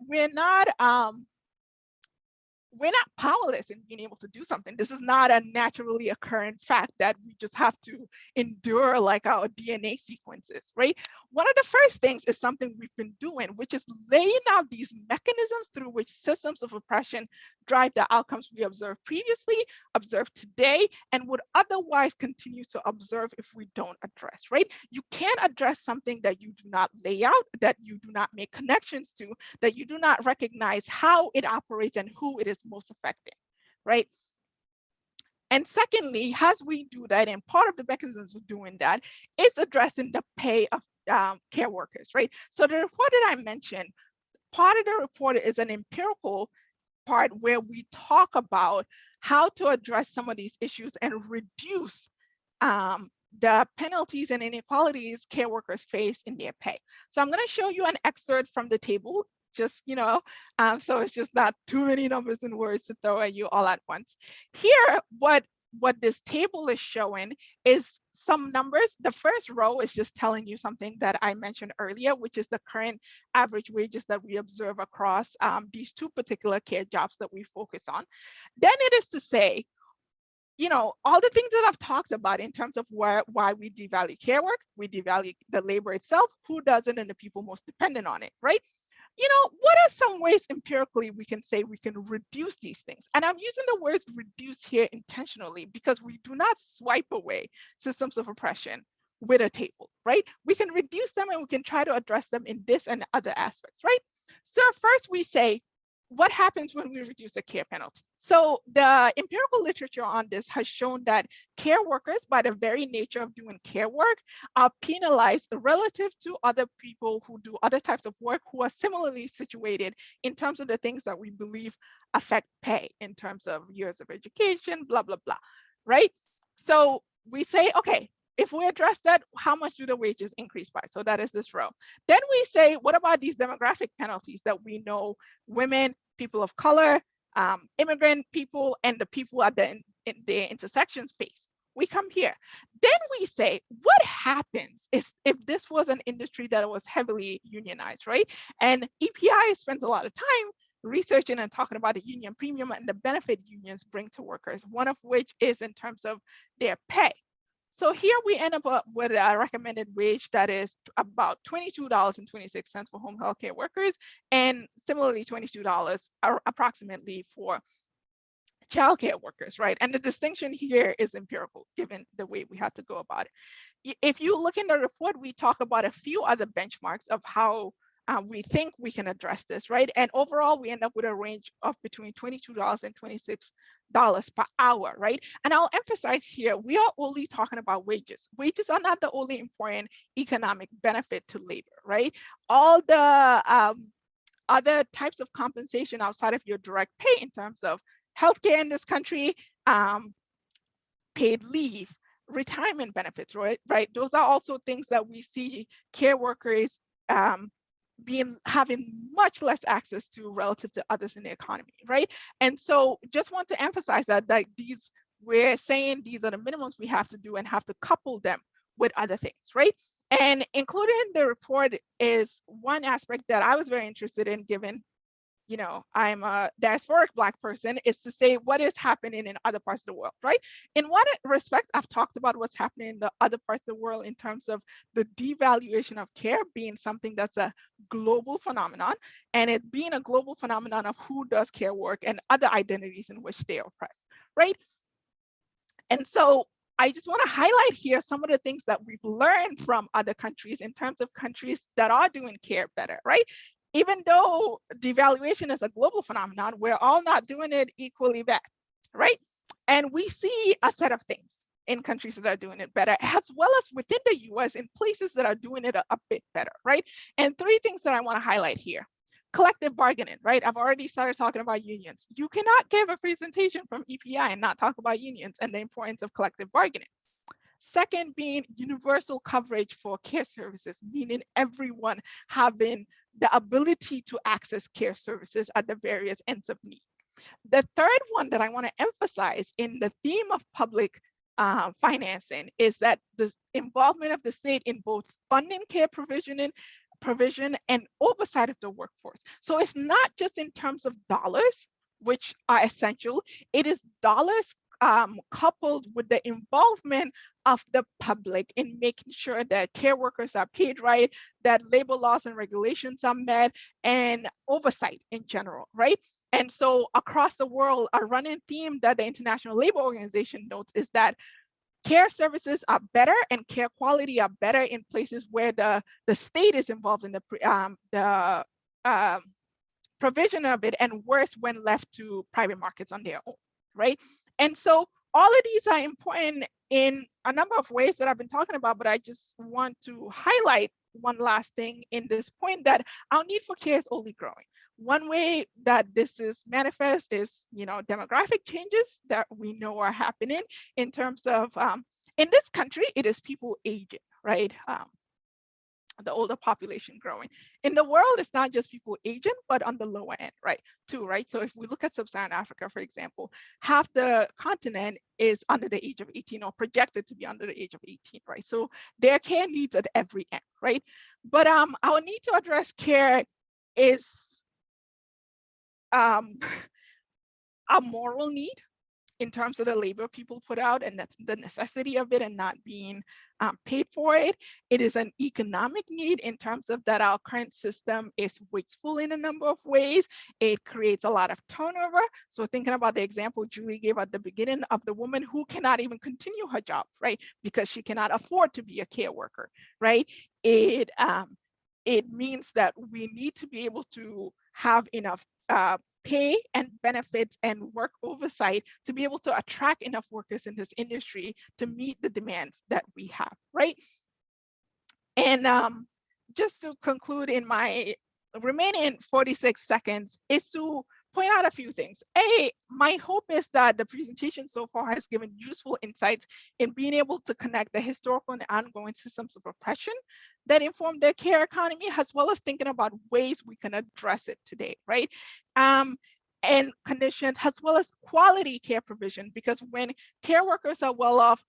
powerless in being able to do something. This is not a naturally occurring fact that we just have to endure like our DNA sequences, right? One of the first things is something we've been doing, which is laying out these mechanisms through which systems of oppression drive the outcomes we observed previously, observed today, and would otherwise continue to observe if we don't address, right? You can't address something that you do not lay out, that you do not make connections to, that you do not recognize how it operates and who it is most affecting, right? And secondly, as we do that, and part of the mechanisms of doing that is addressing the pay of care workers, right? So the report that I mentioned, part of the report is an empirical part where we talk about how to address some of these issues and reduce the penalties and inequalities care workers face in their pay. So I'm going to show you an excerpt from the table, just, so it's just not too many numbers and words to throw at you all at once. Here, what this table is showing is some numbers. The first row is just telling you something that I mentioned earlier, which is the current average wages that we observe across these two particular care jobs that we focus on. Then it is to say, all the things that I've talked about in terms of why we devalue care work, we devalue the labor itself, who doesn't, and the people most dependent on it, right? What are some ways empirically we can say we can reduce these things? And I'm using the words reduce here intentionally because we do not swipe away systems of oppression with a table, right? We can reduce them and we can try to address them in this and other aspects, right? So first we say, what happens when we reduce the care penalty? So the empirical literature on this has shown that care workers, by the very nature of doing care work, are penalized relative to other people who do other types of work who are similarly situated in terms of the things that we believe affect pay in terms of years of education, blah, blah, blah, right? So we say, okay, If we address that, how much do the wages increase by? So that is this row. Then we say, what about these demographic penalties that we know women, people of color, immigrant people, and the people at the intersections face? We come here. Then we say, what happens is if this was an industry that was heavily unionized, right? And EPI spends a lot of time researching and talking about the union premium and the benefit unions bring to workers, one of which is in terms of their pay. So here we end up with a recommended wage that is about $22.26 for home health care workers, and similarly $22 approximately for childcare workers, right? And the distinction here is empirical, given the way we had to go about it. If you look in the report, we talk about a few other benchmarks of how we think we can address this, right? And overall, we end up with a range of between $22 and $26 per hour, right? And I'll emphasize here, we are only talking about wages. Wages are not the only important economic benefit to labor, right? All the other types of compensation outside of your direct pay in terms of healthcare in this country, paid leave, retirement benefits, right? Those are also things that we see care workers having much less access to relative to others in the economy, right? And so just want to emphasize that we're saying these are the minimums we have to do and have to couple them with other things, right? And included in the report is one aspect that I was very interested in, given I'm a diasporic Black person, is to say what is happening in other parts of the world, right? In one respect, I've talked about what's happening in the other parts of the world in terms of the devaluation of care being something that's a global phenomenon, and it being a global phenomenon of who does care work and other identities in which they are oppressed, right? And so I just want to highlight here some of the things that we've learned from other countries in terms of countries that are doing care better, right? Even though devaluation is a global phenomenon, we're all not doing it equally bad, right? And we see a set of things in countries that are doing it better, as well as within the US in places that are doing it a bit better, right? And three things that I want to highlight here. Collective bargaining, right? I've already started talking about unions. You cannot give a presentation from EPI and not talk about unions and the importance of collective bargaining. Second being universal coverage for care services, meaning everyone having the ability to access care services at the various ends of need. The third one that I want to emphasize in the theme of public financing is that the involvement of the state in both funding care provision and oversight of the workforce. So it's not just in terms of dollars, which are essential, it is dollars coupled with the involvement of the public in making sure that care workers are paid right, that labor laws and regulations are met, and oversight in general, right? And so across the world, a running theme that the International Labor Organization notes is that care services are better and care quality are better in places where the state is involved in the provision of it, and worse when left to private markets on their own, right? And so all of these are important in a number of ways that I've been talking about, but I just want to highlight one last thing in this point, that our need for care is only growing. One way that this is manifest is, demographic changes that we know are happening in terms of, in this country, it is people aging, right? The older population growing. In the world, it's not just people aging, but on the lower end, right, too, right? So if we look at Sub-Saharan Africa, for example, half the continent is under the age of 18 or projected to be under the age of 18, right? So their care needs at every end, right? But our need to address care is a moral need in terms of the labor people put out, and that's the necessity of it and not being paid for it. It is an economic need in terms of that our current system is wasteful in a number of ways. It creates a lot of turnover. So thinking about the example Julie gave at the beginning of the woman who cannot even continue her job, right? Because she cannot afford to be a care worker, right? It means that we need to be able to have enough pay and benefits and work oversight to be able to attract enough workers in this industry to meet the demands that we have, right? And just to conclude in my remaining 46 seconds is to point out a few things. My hope is that the presentation so far has given useful insights in being able to connect the historical and ongoing systems of oppression that inform the care economy, as well as thinking about ways we can address it today, right? And conditions, as well as quality care provision, because when care workers are well off,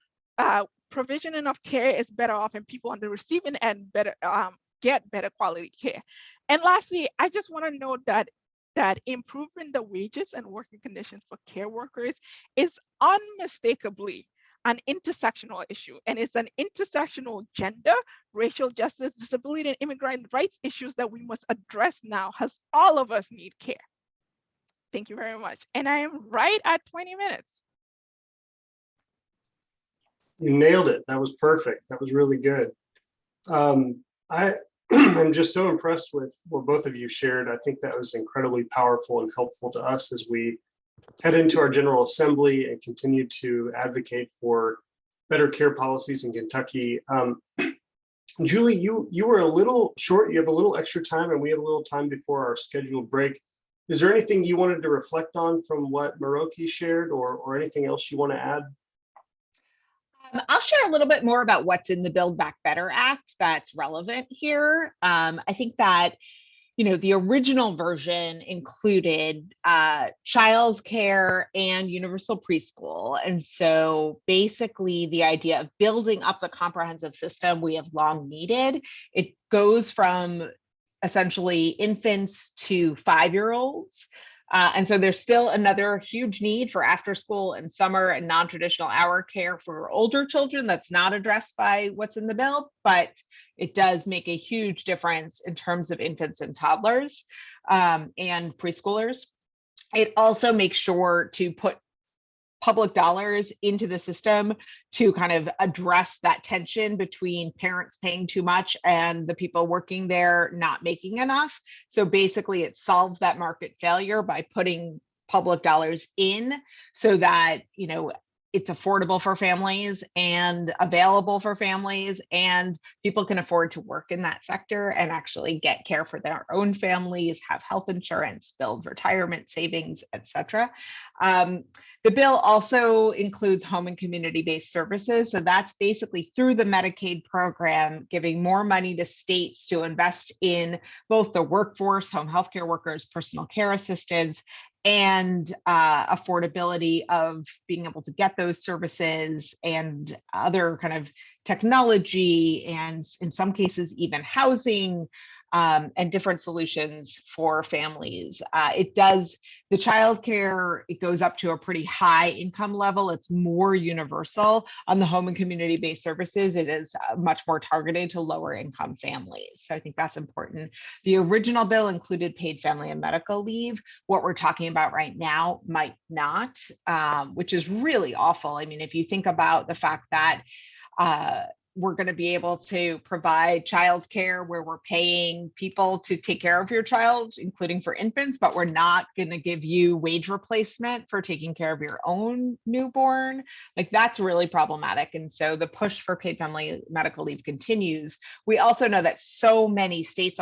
provisioning of care is better off, and people on the receiving end better get better quality care. And lastly, I just want to note that improving the wages and working conditions for care workers is unmistakably an intersectional issue, and it's an intersectional gender, racial justice, disability, and immigrant rights issues that we must address now, as all of us need care. Thank you very much. And I am right at 20 minutes. You nailed it. That was perfect. That was really good. I'm just so impressed with what both of you shared. I think that was incredibly powerful and helpful to us as we head into our General Assembly and continue to advocate for better care policies in Kentucky. Julie, you were a little short. You have a little extra time, and we have a little time before our scheduled break. Is there anything you wanted to reflect on from what Maroki shared, or anything else you want to add? I'll share a little bit more about what's in the Build Back Better Act that's relevant here. I think that, the original version included childcare and universal preschool. And so basically the idea of building up the comprehensive system we have long needed, it goes from essentially infants to 5-year-olds. And so there's still another huge need for after school and summer and non-traditional hour care for older children that's not addressed by what's in the bill, but it does make a huge difference in terms of infants and toddlers and preschoolers. It also makes sure to put public dollars into the system to kind of address that tension between parents paying too much and the people working there not making enough. So basically it solves that market failure by putting public dollars in so that, it's affordable for families and available for families, and people can afford to work in that sector and actually get care for their own families, have health insurance, build retirement savings, etc. The bill also includes home and community-based services. So that's basically through the Medicaid program, giving more money to states to invest in both the workforce, home healthcare workers, personal care assistants, and affordability of being able to get those services and other kind of technology, and in some cases even housing, and different solutions for families. The childcare, it goes up to a pretty high income level. It's more universal. On the home and community-based services, it is much more targeted to lower income families. So I think that's important. The original bill included paid family and medical leave. What we're talking about right now might not, which is really awful. I mean, if you think about the fact that we're going to be able to provide childcare where we're paying people to take care of your child, including for infants, but we're not going to give you wage replacement for taking care of your own newborn. Like, that's really problematic. And so the push for paid family medical leave continues. We also know that so many states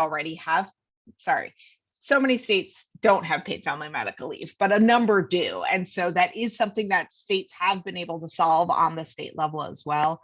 don't have paid family medical leave, but a number do. And so that is something that states have been able to solve on the state level as well.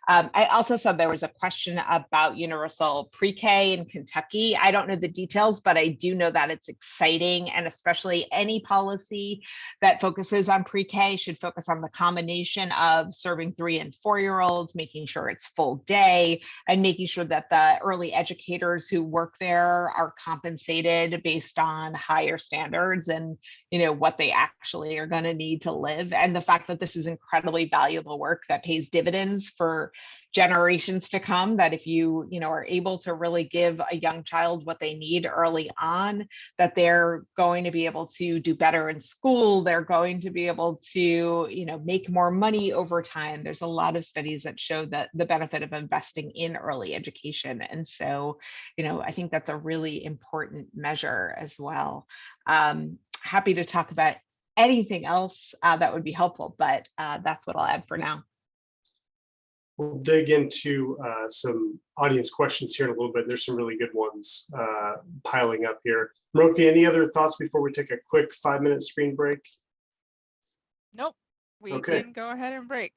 I also saw there was a question about universal pre-K in Kentucky. I don't know the details, but I do know that it's exciting, and especially any policy that focuses on pre-K should focus on the combination of serving 3- and 4-year-olds, making sure it's full day, and making sure that the early educators who work there are compensated based on higher standards and what they actually are going to need to live. And the fact that this is incredibly valuable work that pays dividends for generations to come, that if you are able to really give a young child what they need early on, that they're going to be able to do better in school, they're going to be able to make more money over time. There's a lot of studies that show that the benefit of investing in early education. And so I think that's a really important measure as well. Happy to talk about anything else that would be helpful, but that's what I'll add for now. We'll dig into some audience questions here in a little bit. There's some really good ones piling up here. Moroki, any other thoughts before we take a quick 5-minute screen break? Nope, we Okay. can go ahead and break.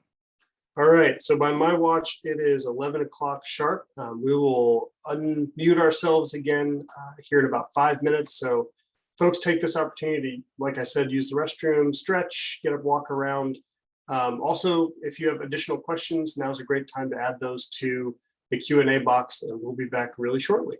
All right, so by my watch, it is 11 o'clock sharp. We will unmute ourselves again here in about 5 minutes. So folks, take this opportunity, like I said, use the restroom, stretch, get up, walk around. Also, if you have additional questions, now's a great time to add those to the Q&A box, and we'll be back really shortly.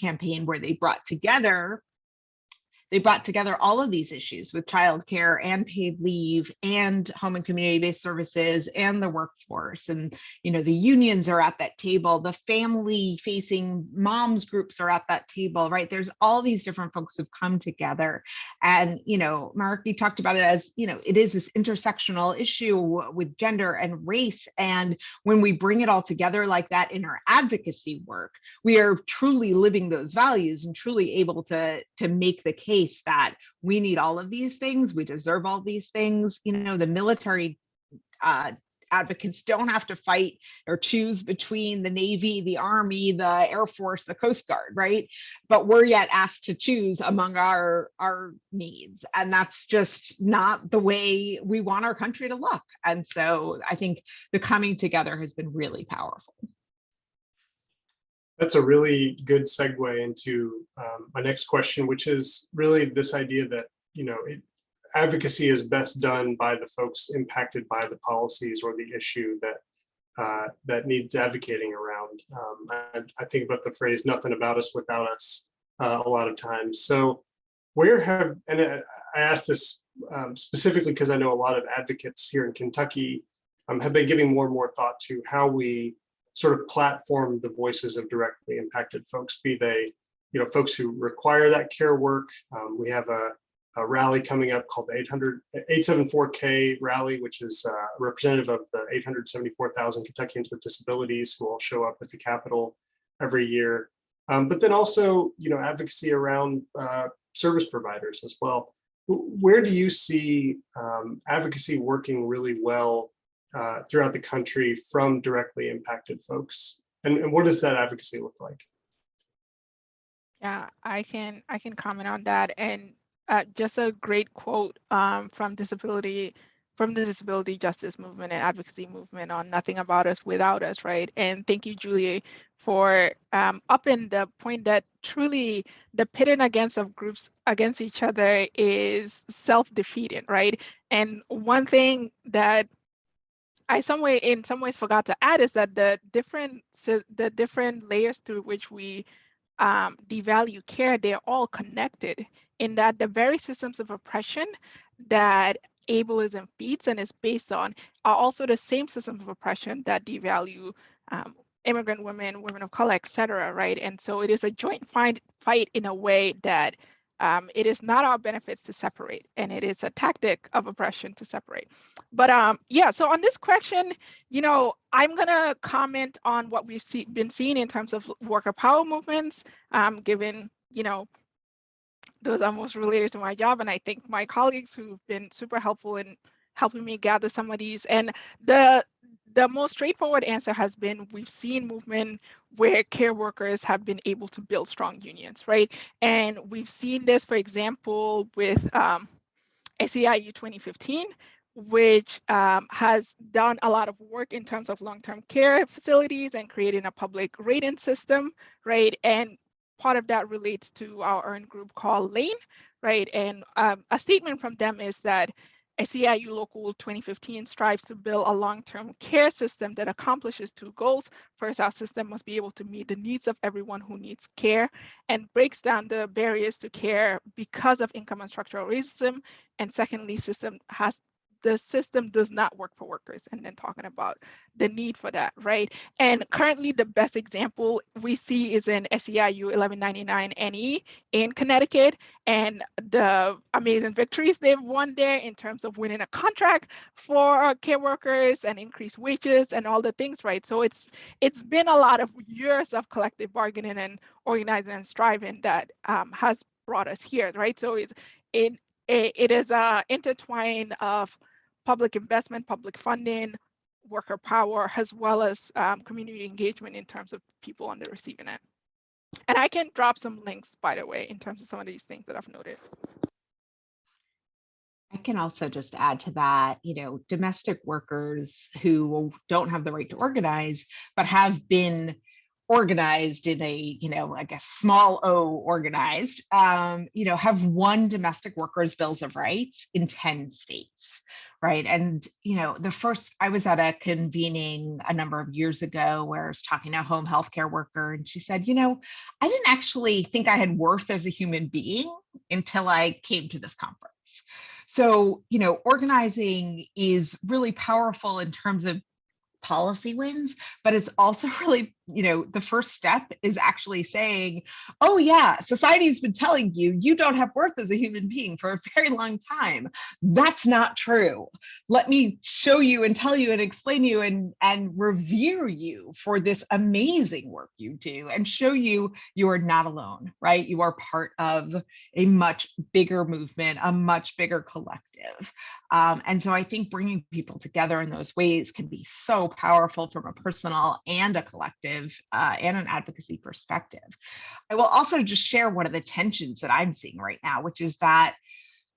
Campaign where they brought together all of these issues with childcare and paid leave and home and community-based services and the workforce. And, the unions are at that table, the family-facing moms groups are at that table, right? There's all these different folks have come together. And, Mark, you talked about it as, it is this intersectional issue with gender and race. And when we bring it all together like that in our advocacy work, we are truly living those values and truly able to make the case that we need all of these things, we deserve all these things. The military advocates don't have to fight or choose between the Navy, the Army, the Air Force, the Coast Guard, right? But we're yet asked to choose among our needs. And that's just not the way we want our country to look. And so I think the coming together has been really powerful. That's a really good segue into my next question, which is really this idea that, advocacy is best done by the folks impacted by the policies or the issue that needs advocating around. I think about the phrase "nothing about us without us" a lot of times. So and I asked this specifically because I know a lot of advocates here in Kentucky have been giving more and more thought to how we sort of platform the voices of directly impacted folks, be they, folks who require that care work. We have a rally coming up called the 874K rally, which is representative of the 874,000 Kentuckians with disabilities who all show up at the Capitol every year. But then also, advocacy around service providers as well. Where do you see advocacy working really well throughout the country from directly impacted folks? And what does that advocacy look like? Yeah, I can comment on that. And just a great quote from the disability justice movement and advocacy movement on "nothing about us without us," right? And thank you, Julie, for upping the point that truly the pitting against of groups against each other is self-defeating, right? And one thing that I in some ways forgot to add is that the different layers through which we devalue care, they're all connected in that the very systems of oppression that ableism feeds and is based on are also the same systems of oppression that devalue immigrant women, women of color, etc., right? And so it is a joint fight in a way that It is not our benefits to separate, and it is a tactic of oppression to separate. But yeah, so on this question, I'm gonna comment on what we've been seeing in terms of worker power movements, given, those are most related to my job. And I think my colleagues who've been super helpful in helping me gather some of these. And the most straightforward answer has been, we've seen movement where care workers have been able to build strong unions, right? And we've seen this, for example, with SEIU 2015, which has done a lot of work in terms of long-term care facilities and creating a public rating system, right? And part of that relates to our own group called Lane, right? And a statement from them is that SEIU Local 2015 strives to build a long-term care system that accomplishes two goals. First, our system must be able to meet the needs of everyone who needs care and breaks down the barriers to care because of income and structural racism. And secondly, the system does not work for workers, and then talking about the need for that, right? And currently the best example we see is in SEIU 1199 NE in Connecticut, and the amazing victories they've won there in terms of winning a contract for care workers and increased wages and all the things, right? So it's been a lot of years of collective bargaining and organizing and striving that has brought us here, right? So it is a intertwine of public investment, public funding, worker power, as well as community engagement in terms of people on the receiving end. And I can drop some links, by the way, in terms of some of these things that I've noted. I can also just add to that, domestic workers who don't have the right to organize, but have been organized in a, I guess, small o organized, have won domestic workers' bills of rights in 10 states, right? And, I was at a convening a number of years ago where I was talking to a home healthcare worker, and she said, I didn't actually think I had worth as a human being until I came to this conference. So, organizing is really powerful in terms of policy wins, but it's also really, the first step is actually saying, oh yeah, society's been telling you, you don't have worth as a human being for a very long time. That's not true. Let me show you and tell you and explain you and revere you for this amazing work you do and show you are not alone, right? You are part of a much bigger movement, a much bigger collective. And so I think bringing people together in those ways can be so powerful from a personal and a collective and an advocacy perspective. I will also just share one of the tensions that I'm seeing right now, which is that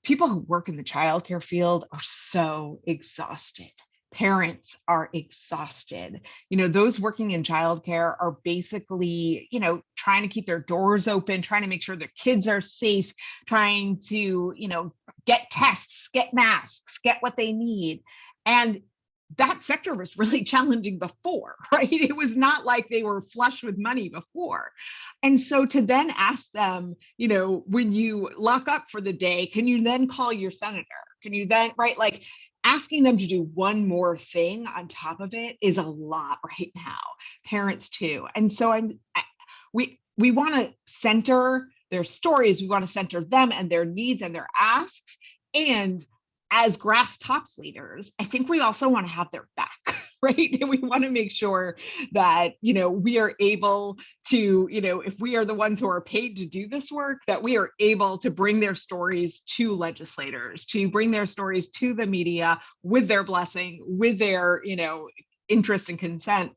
people who work in the childcare field are so exhausted. Parents are exhausted. Those working in childcare are basically, trying to keep their doors open, trying to make sure their kids are safe, trying to, get tests, get masks, get what they need. And that sector was really challenging before, right? It was not like they were flush with money before. And so to then ask them, when you lock up for the day, can you then call your senator? Can you then, right? Like asking them to do one more thing on top of it is a lot right now, parents too. And so we want to center their stories. We want to center them and their needs and their asks. And as grass tops leaders, I think we also want to have their back, right? And we want to make sure that, we are able to, if we are the ones who are paid to do this work, that we are able to bring their stories to legislators, to bring their stories to the media with their blessing, with their, interest and consent.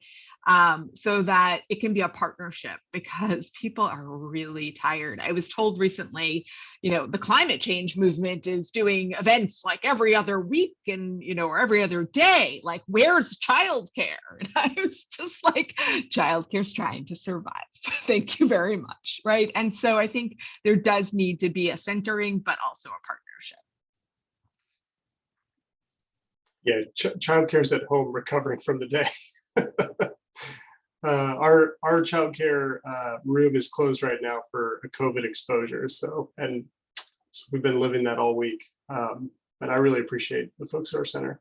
So that it can be a partnership, because people are really tired. I was told recently, the climate change movement is doing events like every other week and, or every other day, like where's childcare? And I was just like, childcare's trying to survive. Thank you very much, right? And so I think there does need to be a centering, but also a partnership. Yeah, childcare's at home recovering from the day. Our childcare room is closed right now for a COVID exposure. So we've been living that all week. And I really appreciate the folks at our center.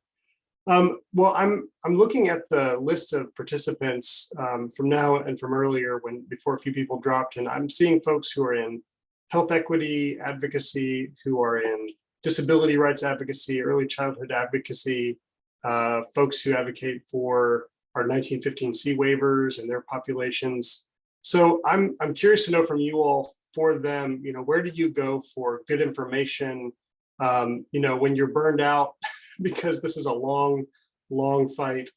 Well, I'm looking at the list of participants from now and from earlier before a few people dropped, and I'm seeing folks who are in health equity advocacy, who are in disability rights advocacy, early childhood advocacy, folks who advocate for our 1915C waivers and their populations. So I'm curious to know from you all, for them, where do you go for good information? When you're burned out, because this is a long fight,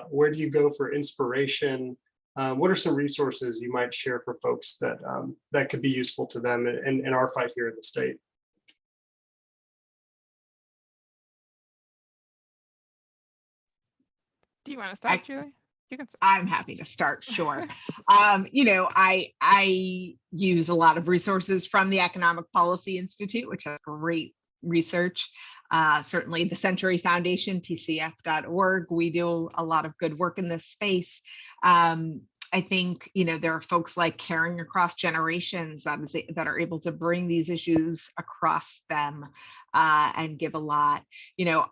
where do you go for inspiration? What are some resources you might share for folks that could be useful to them in our fight here in the state? Do you want to start, Julie? You can start. I'm happy to start, sure. I use a lot of resources from the Economic Policy Institute, which has great research. Certainly the Century Foundation, tcf.org. We do a lot of good work in this space. I think, there are folks like Caring Across Generations that are able to bring these issues across them and give a lot.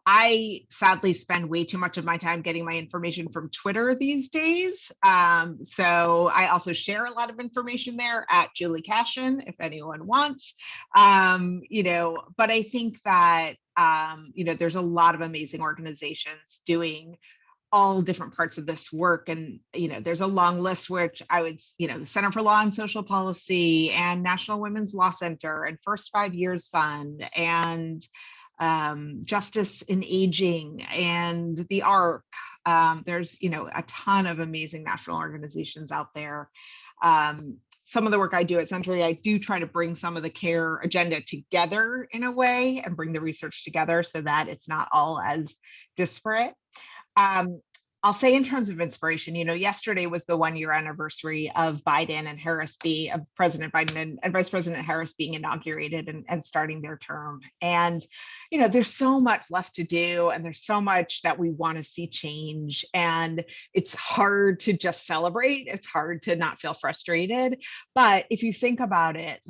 I sadly spend way too much of my time getting my information from Twitter these days. So I also share a lot of information there at Julie Cashion, if anyone wants. But I think that, there's a lot of amazing organizations doing all different parts of this work. And, there's a long list, which I would, the Center for Law and Social Policy and National Women's Law Center and First 5 Years Fund and Justice in Aging and the ARC. There's, a ton of amazing national organizations out there. Some of the work I do at Century, I do try to bring some of the care agenda together in a way and bring the research together so that it's not all as disparate. I'll say in terms of inspiration, yesterday was the 1-year anniversary of Biden and Harris of President Biden and Vice President Harris being inaugurated and starting their term. And, there's so much left to do and there's so much that we want to see change. And it's hard to just celebrate. It's hard to not feel frustrated. But if you think about it,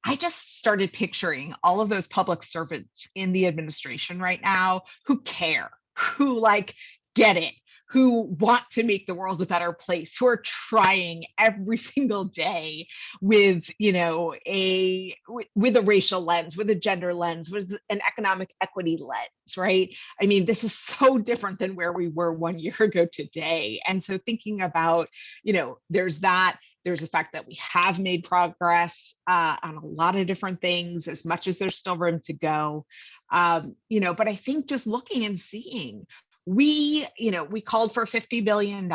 I just started picturing all of those public servants in the administration right now who care, who get it, who want to make the world a better place, who are trying every single day with, with a racial lens, with a gender lens, with an economic equity lens, right? I mean, this is so different than where we were 1 year ago today. And so thinking about, there's that. There's the fact that we have made progress on a lot of different things, as much as there's still room to go. But I think just looking and seeing, we called for $50 billion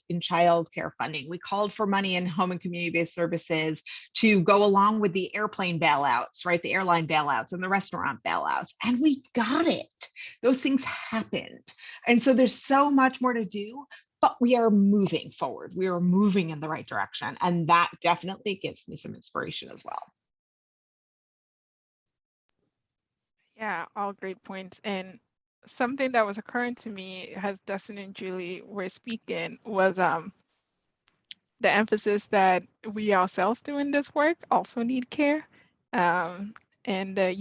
in child care funding. We called for money in home and community-based services to go along with the airplane bailouts, right? The airline bailouts and the restaurant bailouts. And we got it. Those things happened. And so there's so much more to do, but we are moving forward. We are moving in the right direction. And that definitely gives me some inspiration as well. Yeah, all great points. And something that was occurring to me as Dustin and Julie were speaking was the emphasis that we ourselves doing this work also need care, and the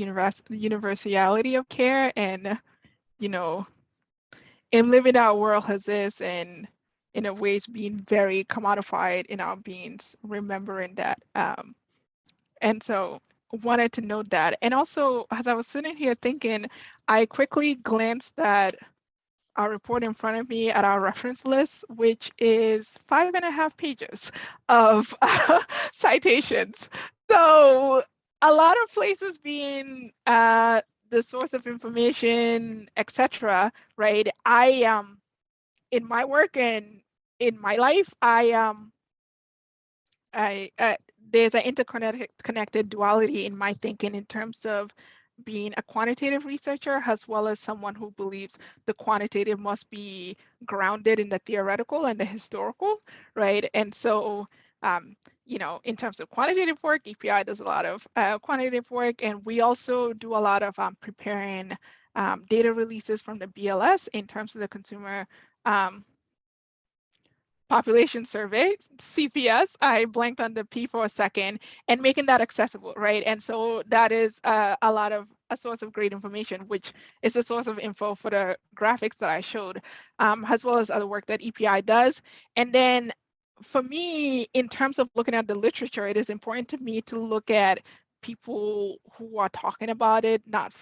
universality of care, and in living our world as this, and in a ways being very commodified in our beings, remembering that. And so wanted to note that. And also, as I was sitting here thinking, I quickly glanced at our report in front of me at our reference list, which is 5.5 pages of citations. So a lot of places being the source of information, etc. Right? I in my work and in my life, there's an interconnected duality in my thinking in terms of being a quantitative researcher as well as someone who believes the quantitative must be grounded in the theoretical and the historical, right? And so, in terms of quantitative work, EPI does a lot of quantitative work, and we also do a lot of preparing data releases from the BLS in terms of the consumer population survey, CPS, I blanked on the P for a second, and making that accessible, right? And so that is a source of great information, which is a source of info for the graphics that I showed, as well as other work that EPI does. And then for me, in terms of looking at the literature, it is important to me to look at people who are talking about it, not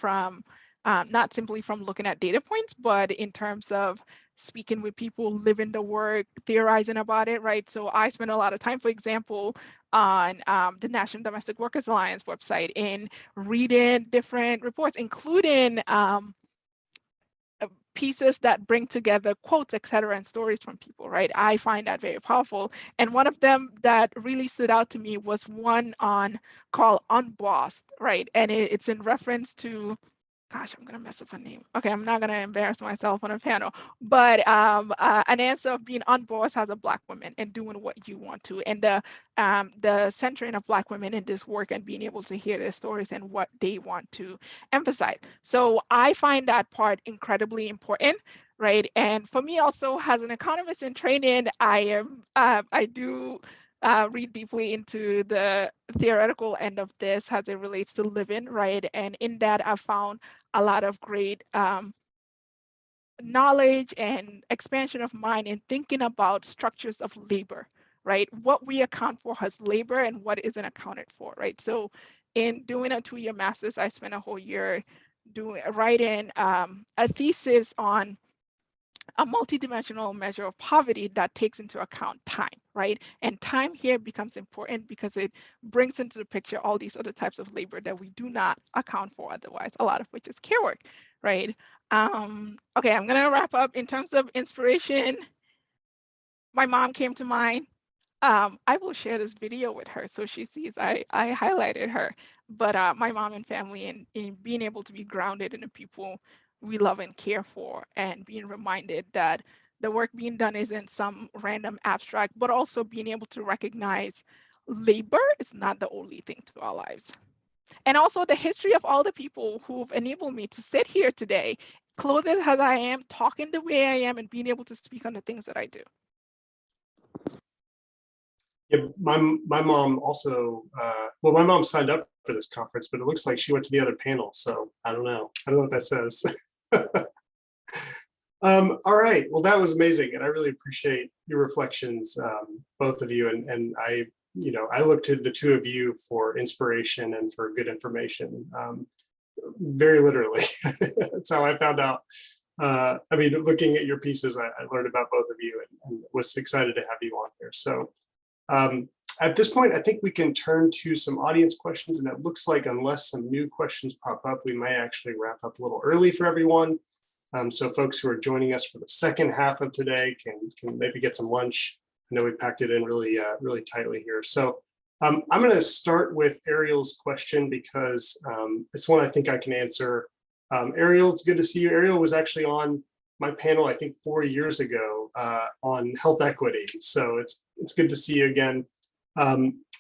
simply from looking at data points, but in terms of speaking with people, living the work, theorizing about it, right? So I spend a lot of time, for example, on the National Domestic Workers Alliance website and reading different reports, including pieces that bring together quotes, et cetera, and stories from people, right? I find that very powerful. And one of them that really stood out to me was one called Unbossed, right? And it's in reference to, gosh, I'm gonna mess up her name. Okay, I'm not gonna embarrass myself on a panel, but an answer of being unbossed as a Black woman and doing what you want to, and the centering of Black women in this work and being able to hear their stories and what they want to emphasize. So I find that part incredibly important, right? And for me also, as an economist in training, I do read deeply into the theoretical end of this as it relates to living, right? And in that, I found a lot of great knowledge and expansion of mind in thinking about structures of labor, right? What we account for as labor and what isn't accounted for, right? So in doing a 2-year master's, I spent a whole year writing a thesis on a multidimensional measure of poverty that takes into account time, right? And time here becomes important because it brings into the picture all these other types of labor that we do not account for otherwise, a lot of which is care work, right? Okay, I'm gonna wrap up. In terms of inspiration, my mom came to mind. I will share this video with her so she sees I highlighted her. But my mom and family, and in being able to be grounded in the people we love and care for, and being reminded that the work being done isn't some random abstract, but also being able to recognize labor is not the only thing to our lives. And also the history of all the people who've enabled me to sit here today, clothed as I am, talking the way I am, and being able to speak on the things that I do. Yeah, my mom also, well, my mom signed up for this conference, but it looks like she went to the other panel. So I don't know. I don't know what that says. All right. Well, that was amazing. And I really appreciate your reflections, both of you. And I, I look to the two of you for inspiration and for good information. Very literally. That's how I found out. I mean, looking at your pieces, I learned about both of you and was excited to have you on here. So at this point, I think we can turn to some audience questions, and it looks like unless some new questions pop up, we might actually wrap up a little early for everyone. So folks who are joining us for the second half of today can maybe get some lunch. I know we packed it in really tightly here. So I'm going to start with Ariel's question because it's one I think I can answer. Ariel, it's good to see you. Ariel was actually on my panel, I think 4 years ago on health equity. So it's good to see you again.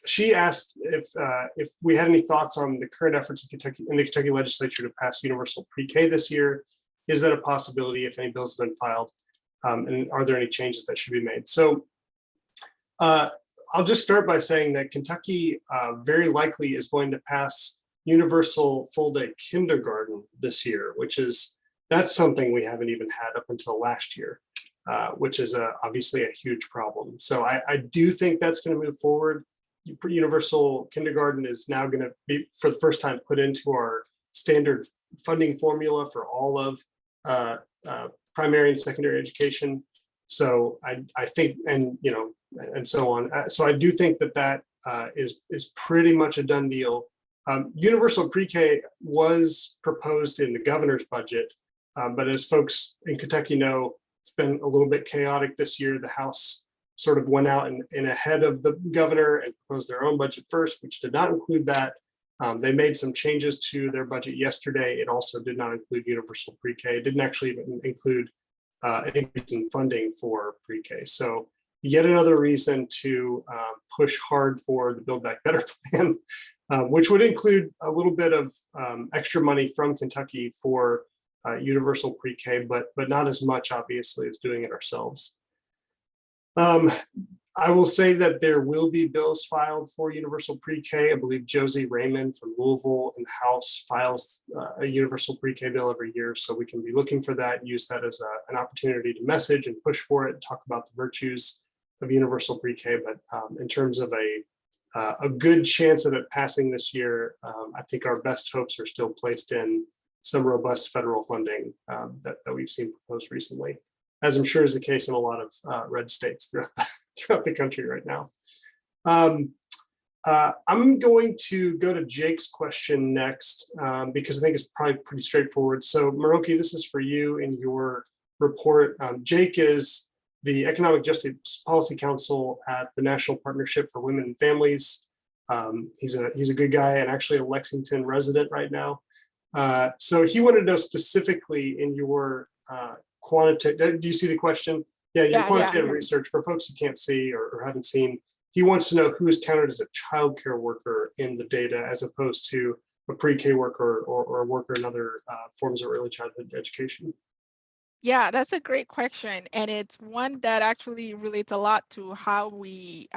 She asked if we had any thoughts on the current efforts in the Kentucky legislature to pass universal pre-K this year. Is that a possibility if any bills have been filed? And are there any changes that should be made? So I'll just start by saying that Kentucky very likely is going to pass universal full-day kindergarten this year, that's something we haven't even had up until last year, which is obviously a huge problem. So I do think that's going to move forward. Universal kindergarten is now going to be, for the first time, put into our standard funding formula for all of primary and secondary education. So I think, and so on. So I do think that is pretty much a done deal. Universal pre-K was proposed in the governor's budget, but as folks in Kentucky know, it's been a little bit chaotic this year. The House sort of went out and ahead of the governor and proposed their own budget first, which did not include that. They made some changes to their budget yesterday. It also did not include universal pre-K. It didn't actually even include an increase in funding for pre-K. So yet another reason to push hard for the Build Back Better plan, which would include a little bit of extra money from Kentucky for universal pre-K, but not as much, obviously, as doing it ourselves. I will say that there will be bills filed for universal pre-K. I believe Josie Raymond from Louisville in the House files a universal pre-K bill every year. So we can be looking for that and use that as an opportunity to message and push for it and talk about the virtues. universal pre-K, but in terms of a good chance of it passing this year, I think our best hopes are still placed in some robust federal funding that we've seen proposed recently, as I'm sure is the case in a lot of red states throughout the country right now. I'm going to go to Jake's question next because I think it's probably pretty straightforward. So Maroki, this is for you in your report. Jake is the Economic Justice Policy Council at the National Partnership for Women and Families. He's a good guy and actually a Lexington resident right now. So he wanted to know specifically in your quantitative, do you see the question? Yeah, your quantitative research for folks who can't see or haven't seen. He wants to know who is counted as a childcare worker in the data as opposed to a pre-K worker or a worker in other forms of early childhood education. Yeah, that's a great question. And it's one that actually relates a lot to how we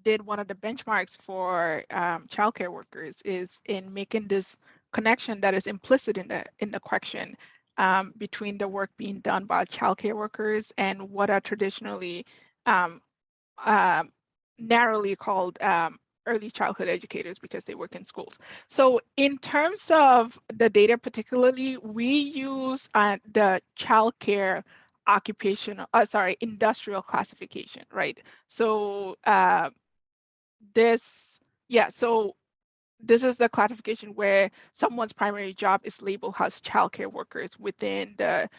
did one of the benchmarks for childcare workers is in making this connection that is implicit in the question between the work being done by childcare workers and what are traditionally narrowly called early childhood educators because they work in schools. So in terms of the data particularly, we use the childcare industrial classification, right? So this is the classification where someone's primary job is labeled as childcare workers within the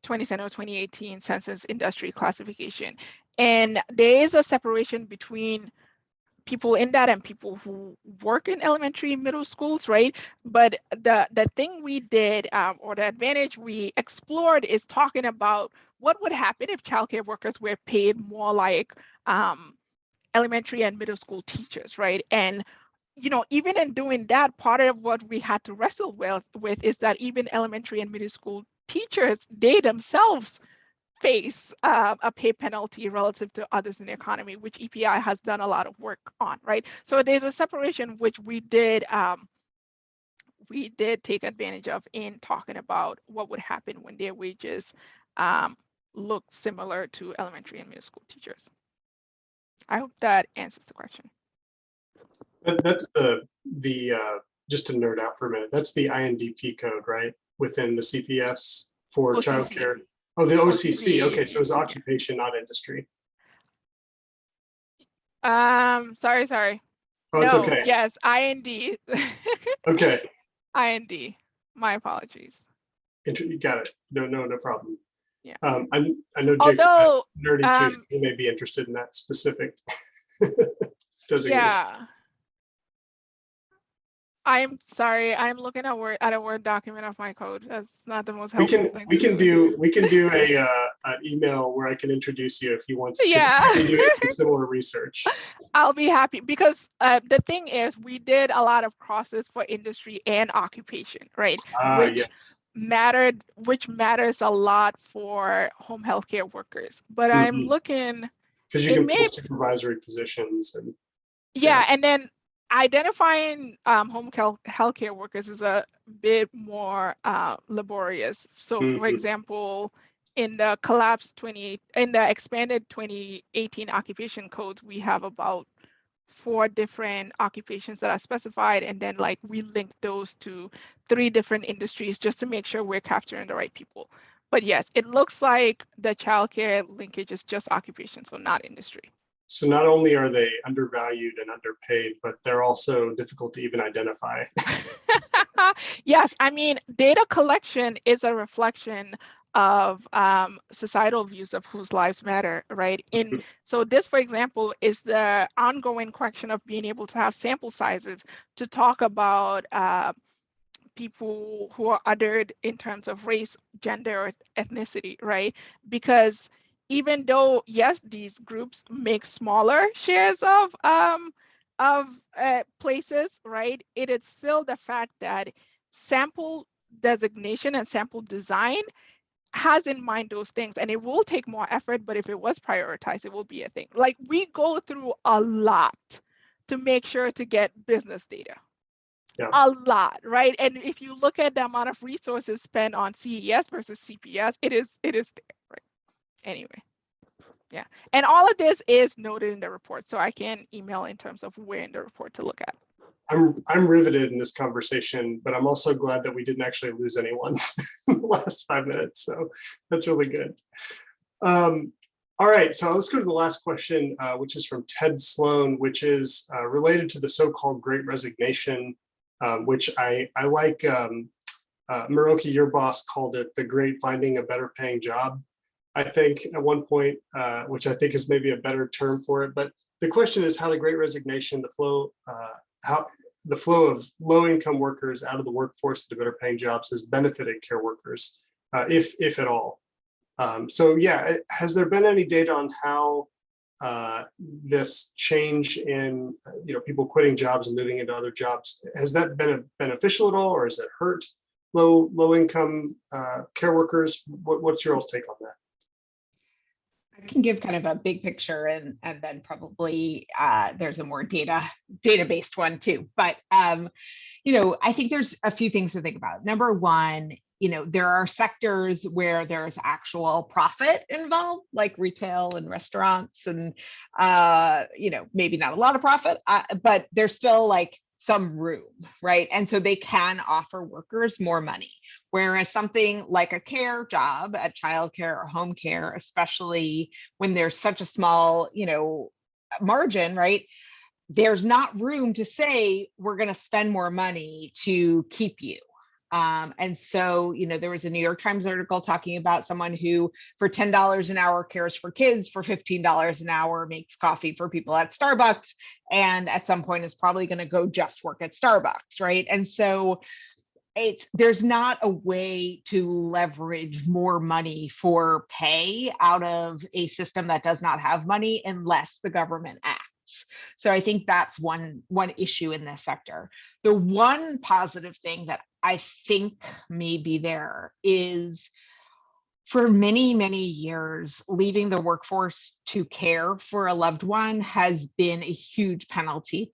2010 or 2018 census industry classification. And there is a separation between people in that and people who work in elementary and middle schools, right? But the thing we did, or the advantage we explored, is talking about what would happen if childcare workers were paid more like elementary and middle school teachers, right? And even in doing that, part of what we had to wrestle with is that even elementary and middle school teachers, they themselves face a pay penalty relative to others in the economy, which EPI has done a lot of work on, right? So there's a separation which we did take advantage of in talking about what would happen when their wages look similar to elementary and middle school teachers. I hope that answers the question. That's the just to nerd out for a minute, that's the INDP code, right? Within the CPS for OCC. childcare. Oh, the OCC. Okay, so it's occupation, not industry. Sorry. Oh, it's okay. Yes, IND. Okay. IND. My apologies. You got it. No problem. Yeah. I know Jake's nerdy too. He may be interested in that specific designation. Yeah. I'm sorry. I'm looking at a Word document of my code. That's not the most helpful thing. We can do an email where I can introduce you if he wants. Yeah. I've been doing some similar research. I'll be happy because the thing is, we did a lot of crosses for industry and occupation, right? Yes. Which matters a lot for home healthcare workers. But I'm looking because you can pull supervisory positions and and then identifying home healthcare workers is a bit more laborious. So, for example, in the expanded 2018 occupation codes, we have about 4 different occupations that are specified, and then we link those to 3 different industries just to make sure we're capturing the right people. But yes, it looks like the childcare linkage is just occupation, so not industry. So not only are they undervalued and underpaid, but they're also difficult to even identify. Yes, I mean, data collection is a reflection of societal views of whose lives matter, right? So this, for example, is the ongoing question of being able to have sample sizes to talk about people who are othered in terms of race, gender, or ethnicity, right? Because even though, yes, these groups make smaller shares of places, right? It is still the fact that sample designation and sample design has in mind those things, and it will take more effort, but if it was prioritized, it will be a thing. We go through a lot to make sure to get business data. Yeah. A lot, right? And if you look at the amount of resources spent on CES versus CPS, it is there, right? Anyway. Yeah, and all of this is noted in the report, so I can email in terms of where in the report to look at. I'm riveted in this conversation, but I'm also glad that we didn't actually lose anyone in the last 5 minutes. So that's really good. All right, so let's go to the last question, which is from Ted Sloan, which is related to the so-called Great Resignation, which I like. Moroki, your boss, called it the Great Finding a Better Paying Job, I think, at one point, which I think is maybe a better term for it. But the question is how the Great Resignation, how the flow of low-income workers out of the workforce to better paying jobs has benefited care workers, if at all. So yeah, has there been any data on how this change in people quitting jobs and moving into other jobs, has that been beneficial at all, or has it hurt low income care workers? What's your all's take on that? I can give kind of a big picture, and then probably there's a more data-based one too. But I think there's a few things to think about. Number one, there are sectors where there's actual profit involved, like retail and restaurants, and maybe not a lot of profit, but there's still like some room, right? And so they can offer workers more money. Whereas something like a care job at childcare or home care, especially when there's such a small, margin, right? There's not room to say we're going to spend more money to keep you. And so, there was a New York Times article talking about someone who for $10 an hour cares for kids, for $15 an hour makes coffee for people at Starbucks, and at some point is probably going to go just work at Starbucks, right? And so there's not a way to leverage more money for pay out of a system that does not have money unless the government acts. So I think that's one issue in this sector. The one positive thing that I think may be there is, for many, many years, leaving the workforce to care for a loved one has been a huge penalty,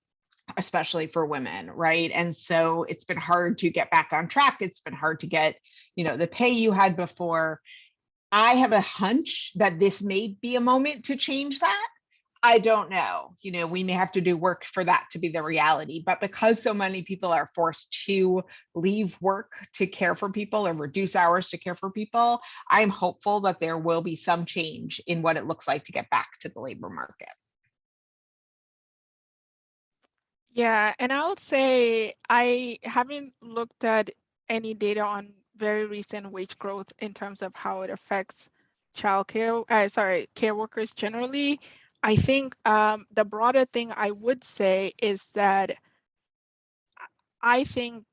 especially for women, right? And so it's been hard to get back on track. It's been hard to get, the pay you had before. I have a hunch that this may be a moment to change that. I don't know. We may have to do work for that to be the reality. But because so many people are forced to leave work to care for people or reduce hours to care for people, I'm hopeful that there will be some change in what it looks like to get back to the labor market. Yeah, and I would say I haven't looked at any data on very recent wage growth in terms of how it affects care workers generally. I think the broader thing I would say is that I think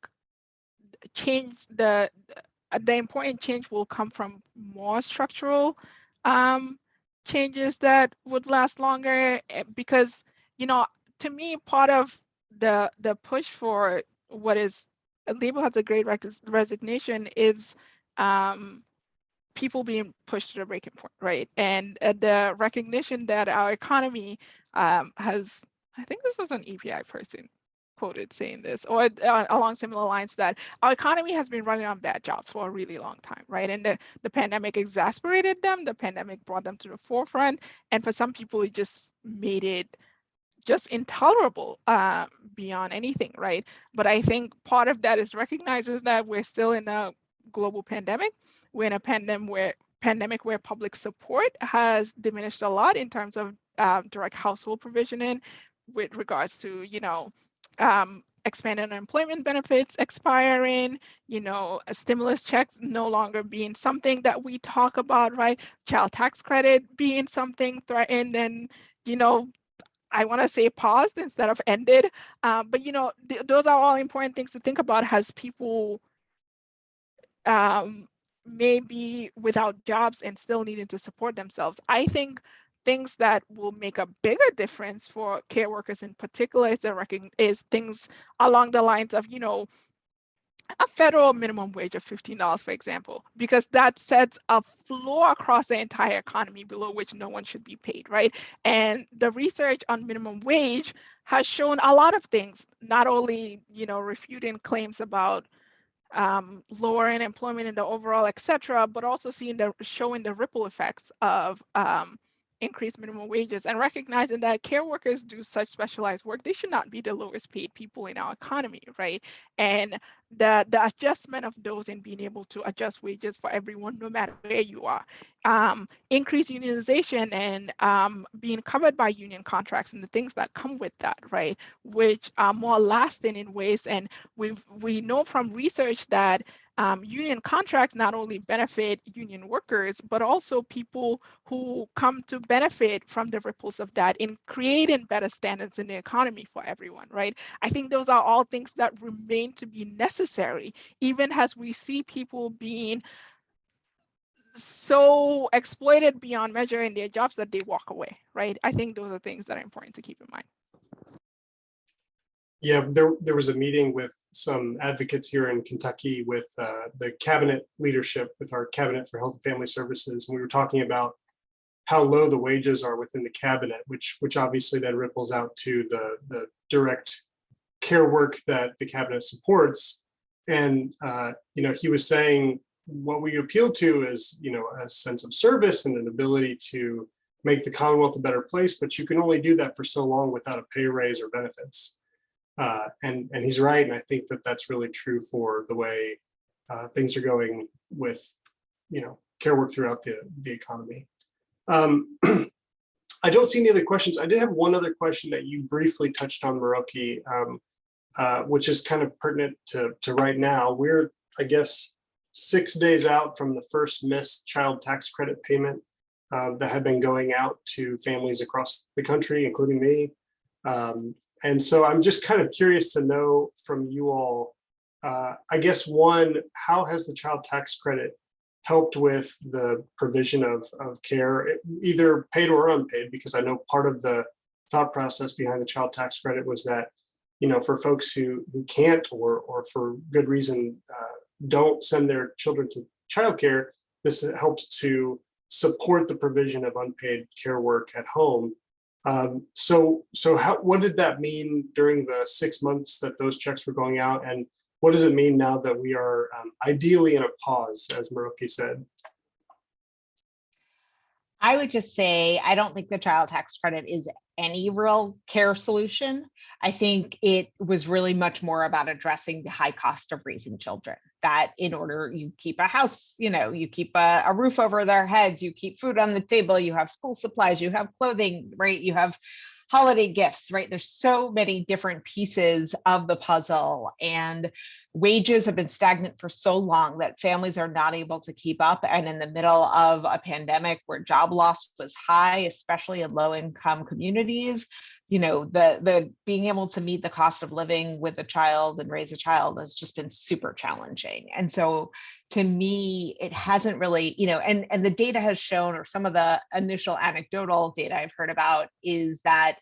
the important change will come from more structural changes that would last longer, because to me, part of the push for what is labeled as a great resignation is people being pushed to the breaking point, right? And the recognition that our economy has, I think this was an EPI person quoted saying this, or along similar lines, that our economy has been running on bad jobs for a really long time, right? And the pandemic exacerbated them. The pandemic brought them to the forefront. And for some people, it just made it just intolerable beyond anything, right? But I think part of that is recognizes that we're still in a global pandemic. We're in a pandemic where public support has diminished a lot in terms of direct household provisioning, with regards to expanded unemployment benefits expiring, stimulus checks no longer being something that we talk about, right? Child tax credit being something threatened, and I want to say paused instead of ended. But those are all important things to think about as people may be without jobs and still needing to support themselves. I think things that will make a bigger difference for care workers in particular is things along the lines of, a federal minimum wage of $15, for example, because that sets a floor across the entire economy below which no one should be paid, right? And the research on minimum wage has shown a lot of things, not only, refuting claims about lowering employment in the overall, et cetera, but also showing the ripple effects of increase minimum wages, and recognizing that care workers do such specialized work, they should not be the lowest paid people in our economy, right? And the adjustment of those and being able to adjust wages for everyone, no matter where you are. Increase unionization and being covered by union contracts and the things that come with that, right? Which are more lasting in ways. And we know from research that union contracts not only benefit union workers, but also people who come to benefit from the ripples of that in creating better standards in the economy for everyone, right? I think those are all things that remain to be necessary, even as we see people being so exploited beyond measure in their jobs that they walk away, right? I think those are things that are important to keep in mind. Yeah, there was a meeting with some advocates here in Kentucky with the cabinet leadership, with our cabinet for health and family services. And we were talking about how low the wages are within the cabinet, which obviously then ripples out to the direct care work that the cabinet supports. And he was saying what we appeal to is a sense of service and an ability to make the Commonwealth a better place, but you can only do that for so long without a pay raise or benefits. And he's right, and I think that that's really true for the way things are going with care work throughout the economy. I don't see any other questions. I did have one other question that you briefly touched on, Maroki, which is kind of pertinent to right now. We're, I guess, 6 days out from the first missed child tax credit payment that had been going out to families across the country, including me. And so I'm just kind of curious to know from you all, I guess, one, how has the child tax credit helped with the provision of care, either paid or unpaid? Because I know part of the thought process behind the child tax credit was that, for folks who can't or for good reason don't send their children to childcare, this helps to support the provision of unpaid care work at home. So what did that mean during the 6 months that those checks were going out? And what does it mean now that we are ideally in a pause, as Maroki said? I would just say, I don't think the child tax credit is any real care solution. I think it was really much more about addressing the high cost of raising children, that in order you keep a house, you keep a roof over their heads, you keep food on the table, you have school supplies, you have clothing, right? You have holiday gifts, right? There's so many different pieces of the puzzle, and wages have been stagnant for so long that families are not able to keep up. And in the middle of a pandemic where job loss was high, especially in low-income communities, the being able to meet the cost of living with a child and raise a child has just been super challenging. And so to me, it hasn't really, and the data has shown, or some of the initial anecdotal data I've heard about, is that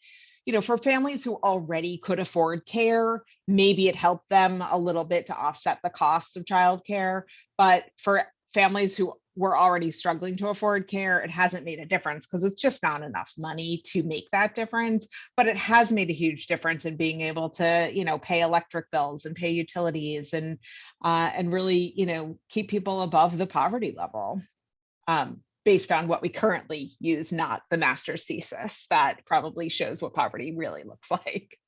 for families who already could afford care, maybe it helped them a little bit to offset the costs of childcare. But for families who were already struggling to afford care, it hasn't made a difference because it's just not enough money to make that difference. But it has made a huge difference in being able to, pay electric bills and pay utilities and really, keep people above the poverty level. Based on what we currently use, not the master's thesis that probably shows what poverty really looks like.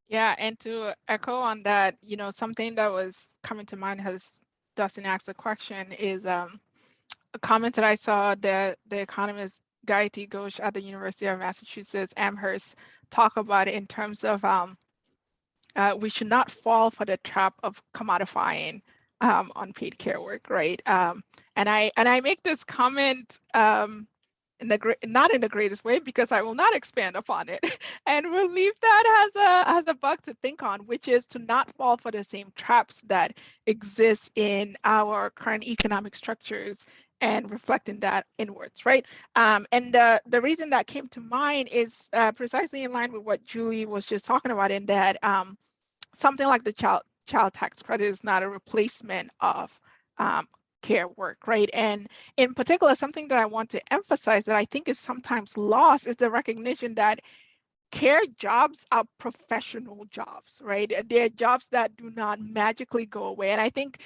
Yeah, and to echo on that, something that was coming to mind as Dustin asked the question is a comment that I saw that the economist Gayatri Ghosh at the University of Massachusetts Amherst talk about it in terms of we should not fall for the trap of commodifying unpaid care work, right? And I make this comment not in the greatest way, because I will not expand upon it, and we'll leave that as a bug to think on, which is to not fall for the same traps that exist in our current economic structures and reflecting that inwards, right? And the reason that came to mind is precisely in line with what Julie was just talking about, in that something like the child tax credit is not a replacement of care work, right? And in particular, something that I want to emphasize that I think is sometimes lost is the recognition that care jobs are professional jobs, right? They're jobs that do not magically go away. And I think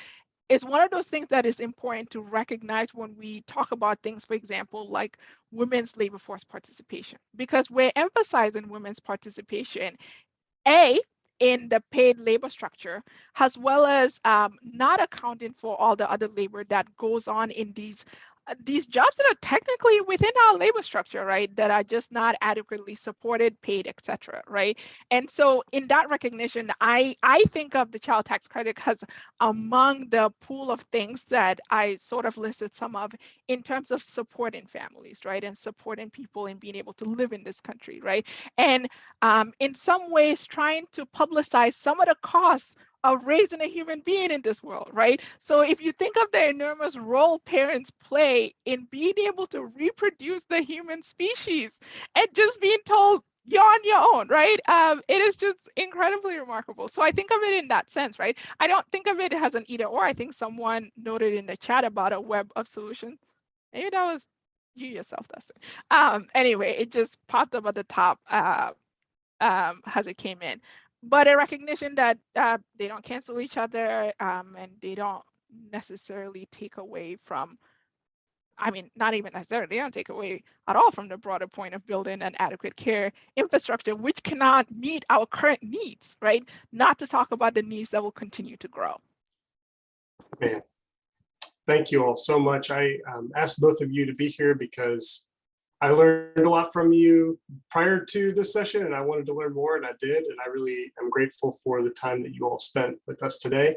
it's one of those things that is important to recognize when we talk about things, for example, like women's labor force participation, because we're emphasizing women's participation, in the paid labor structure, as well as not accounting for all the other labor that goes on in these jobs that are technically within our labor structure, right? That are just not adequately supported, paid, etc. Right? And so in that recognition, I think of the child tax credit as among the pool of things that I sort of listed some of in terms of supporting families, right? And supporting people and being able to live in this country, right? And in some ways trying to publicize some of the costs of raising a human being in this world, right? So if you think of the enormous role parents play in being able to reproduce the human species and just being told you're on your own, right? It is just incredibly remarkable. So I think of it in that sense, right? I don't think of it as an either or. I think someone noted in the chat about a web of solutions. Maybe that was you yourself, Dustin. Anyway, it just popped up at the top as it came in. But a recognition that they don't cancel each other and they don't necessarily take away from, I mean, not even necessarily, they don't take away at all from the broader point of building an adequate care infrastructure, which cannot meet our current needs, right? Not to talk about the needs that will continue to grow. Man, thank you all so much. I asked both of you to be here because I learned a lot from you prior to this session, and I wanted to learn more, and I did. And I really am grateful for the time that you all spent with us today.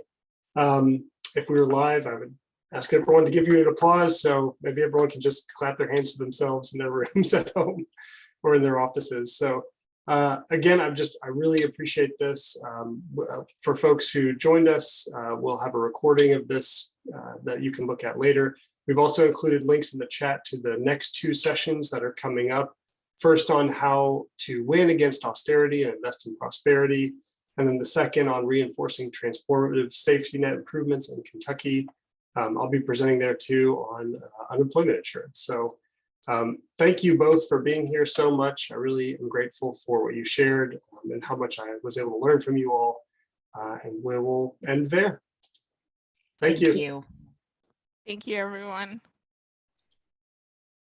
If we were live, I would ask everyone to give you an applause. So maybe everyone can just clap their hands to themselves in their rooms at home or in their offices. So again, I really appreciate this. For folks who joined us, we'll have a recording of this that you can look at later. We've also included links in the chat to the next two sessions that are coming up. First on how to win against austerity and invest in prosperity. And then the second on reinforcing transformative safety net improvements in Kentucky. I'll be presenting there too on unemployment insurance. So thank you both for being here so much. I really am grateful for what you shared and how much I was able to learn from you all. And we will end there. Thank you. Thank you, everyone.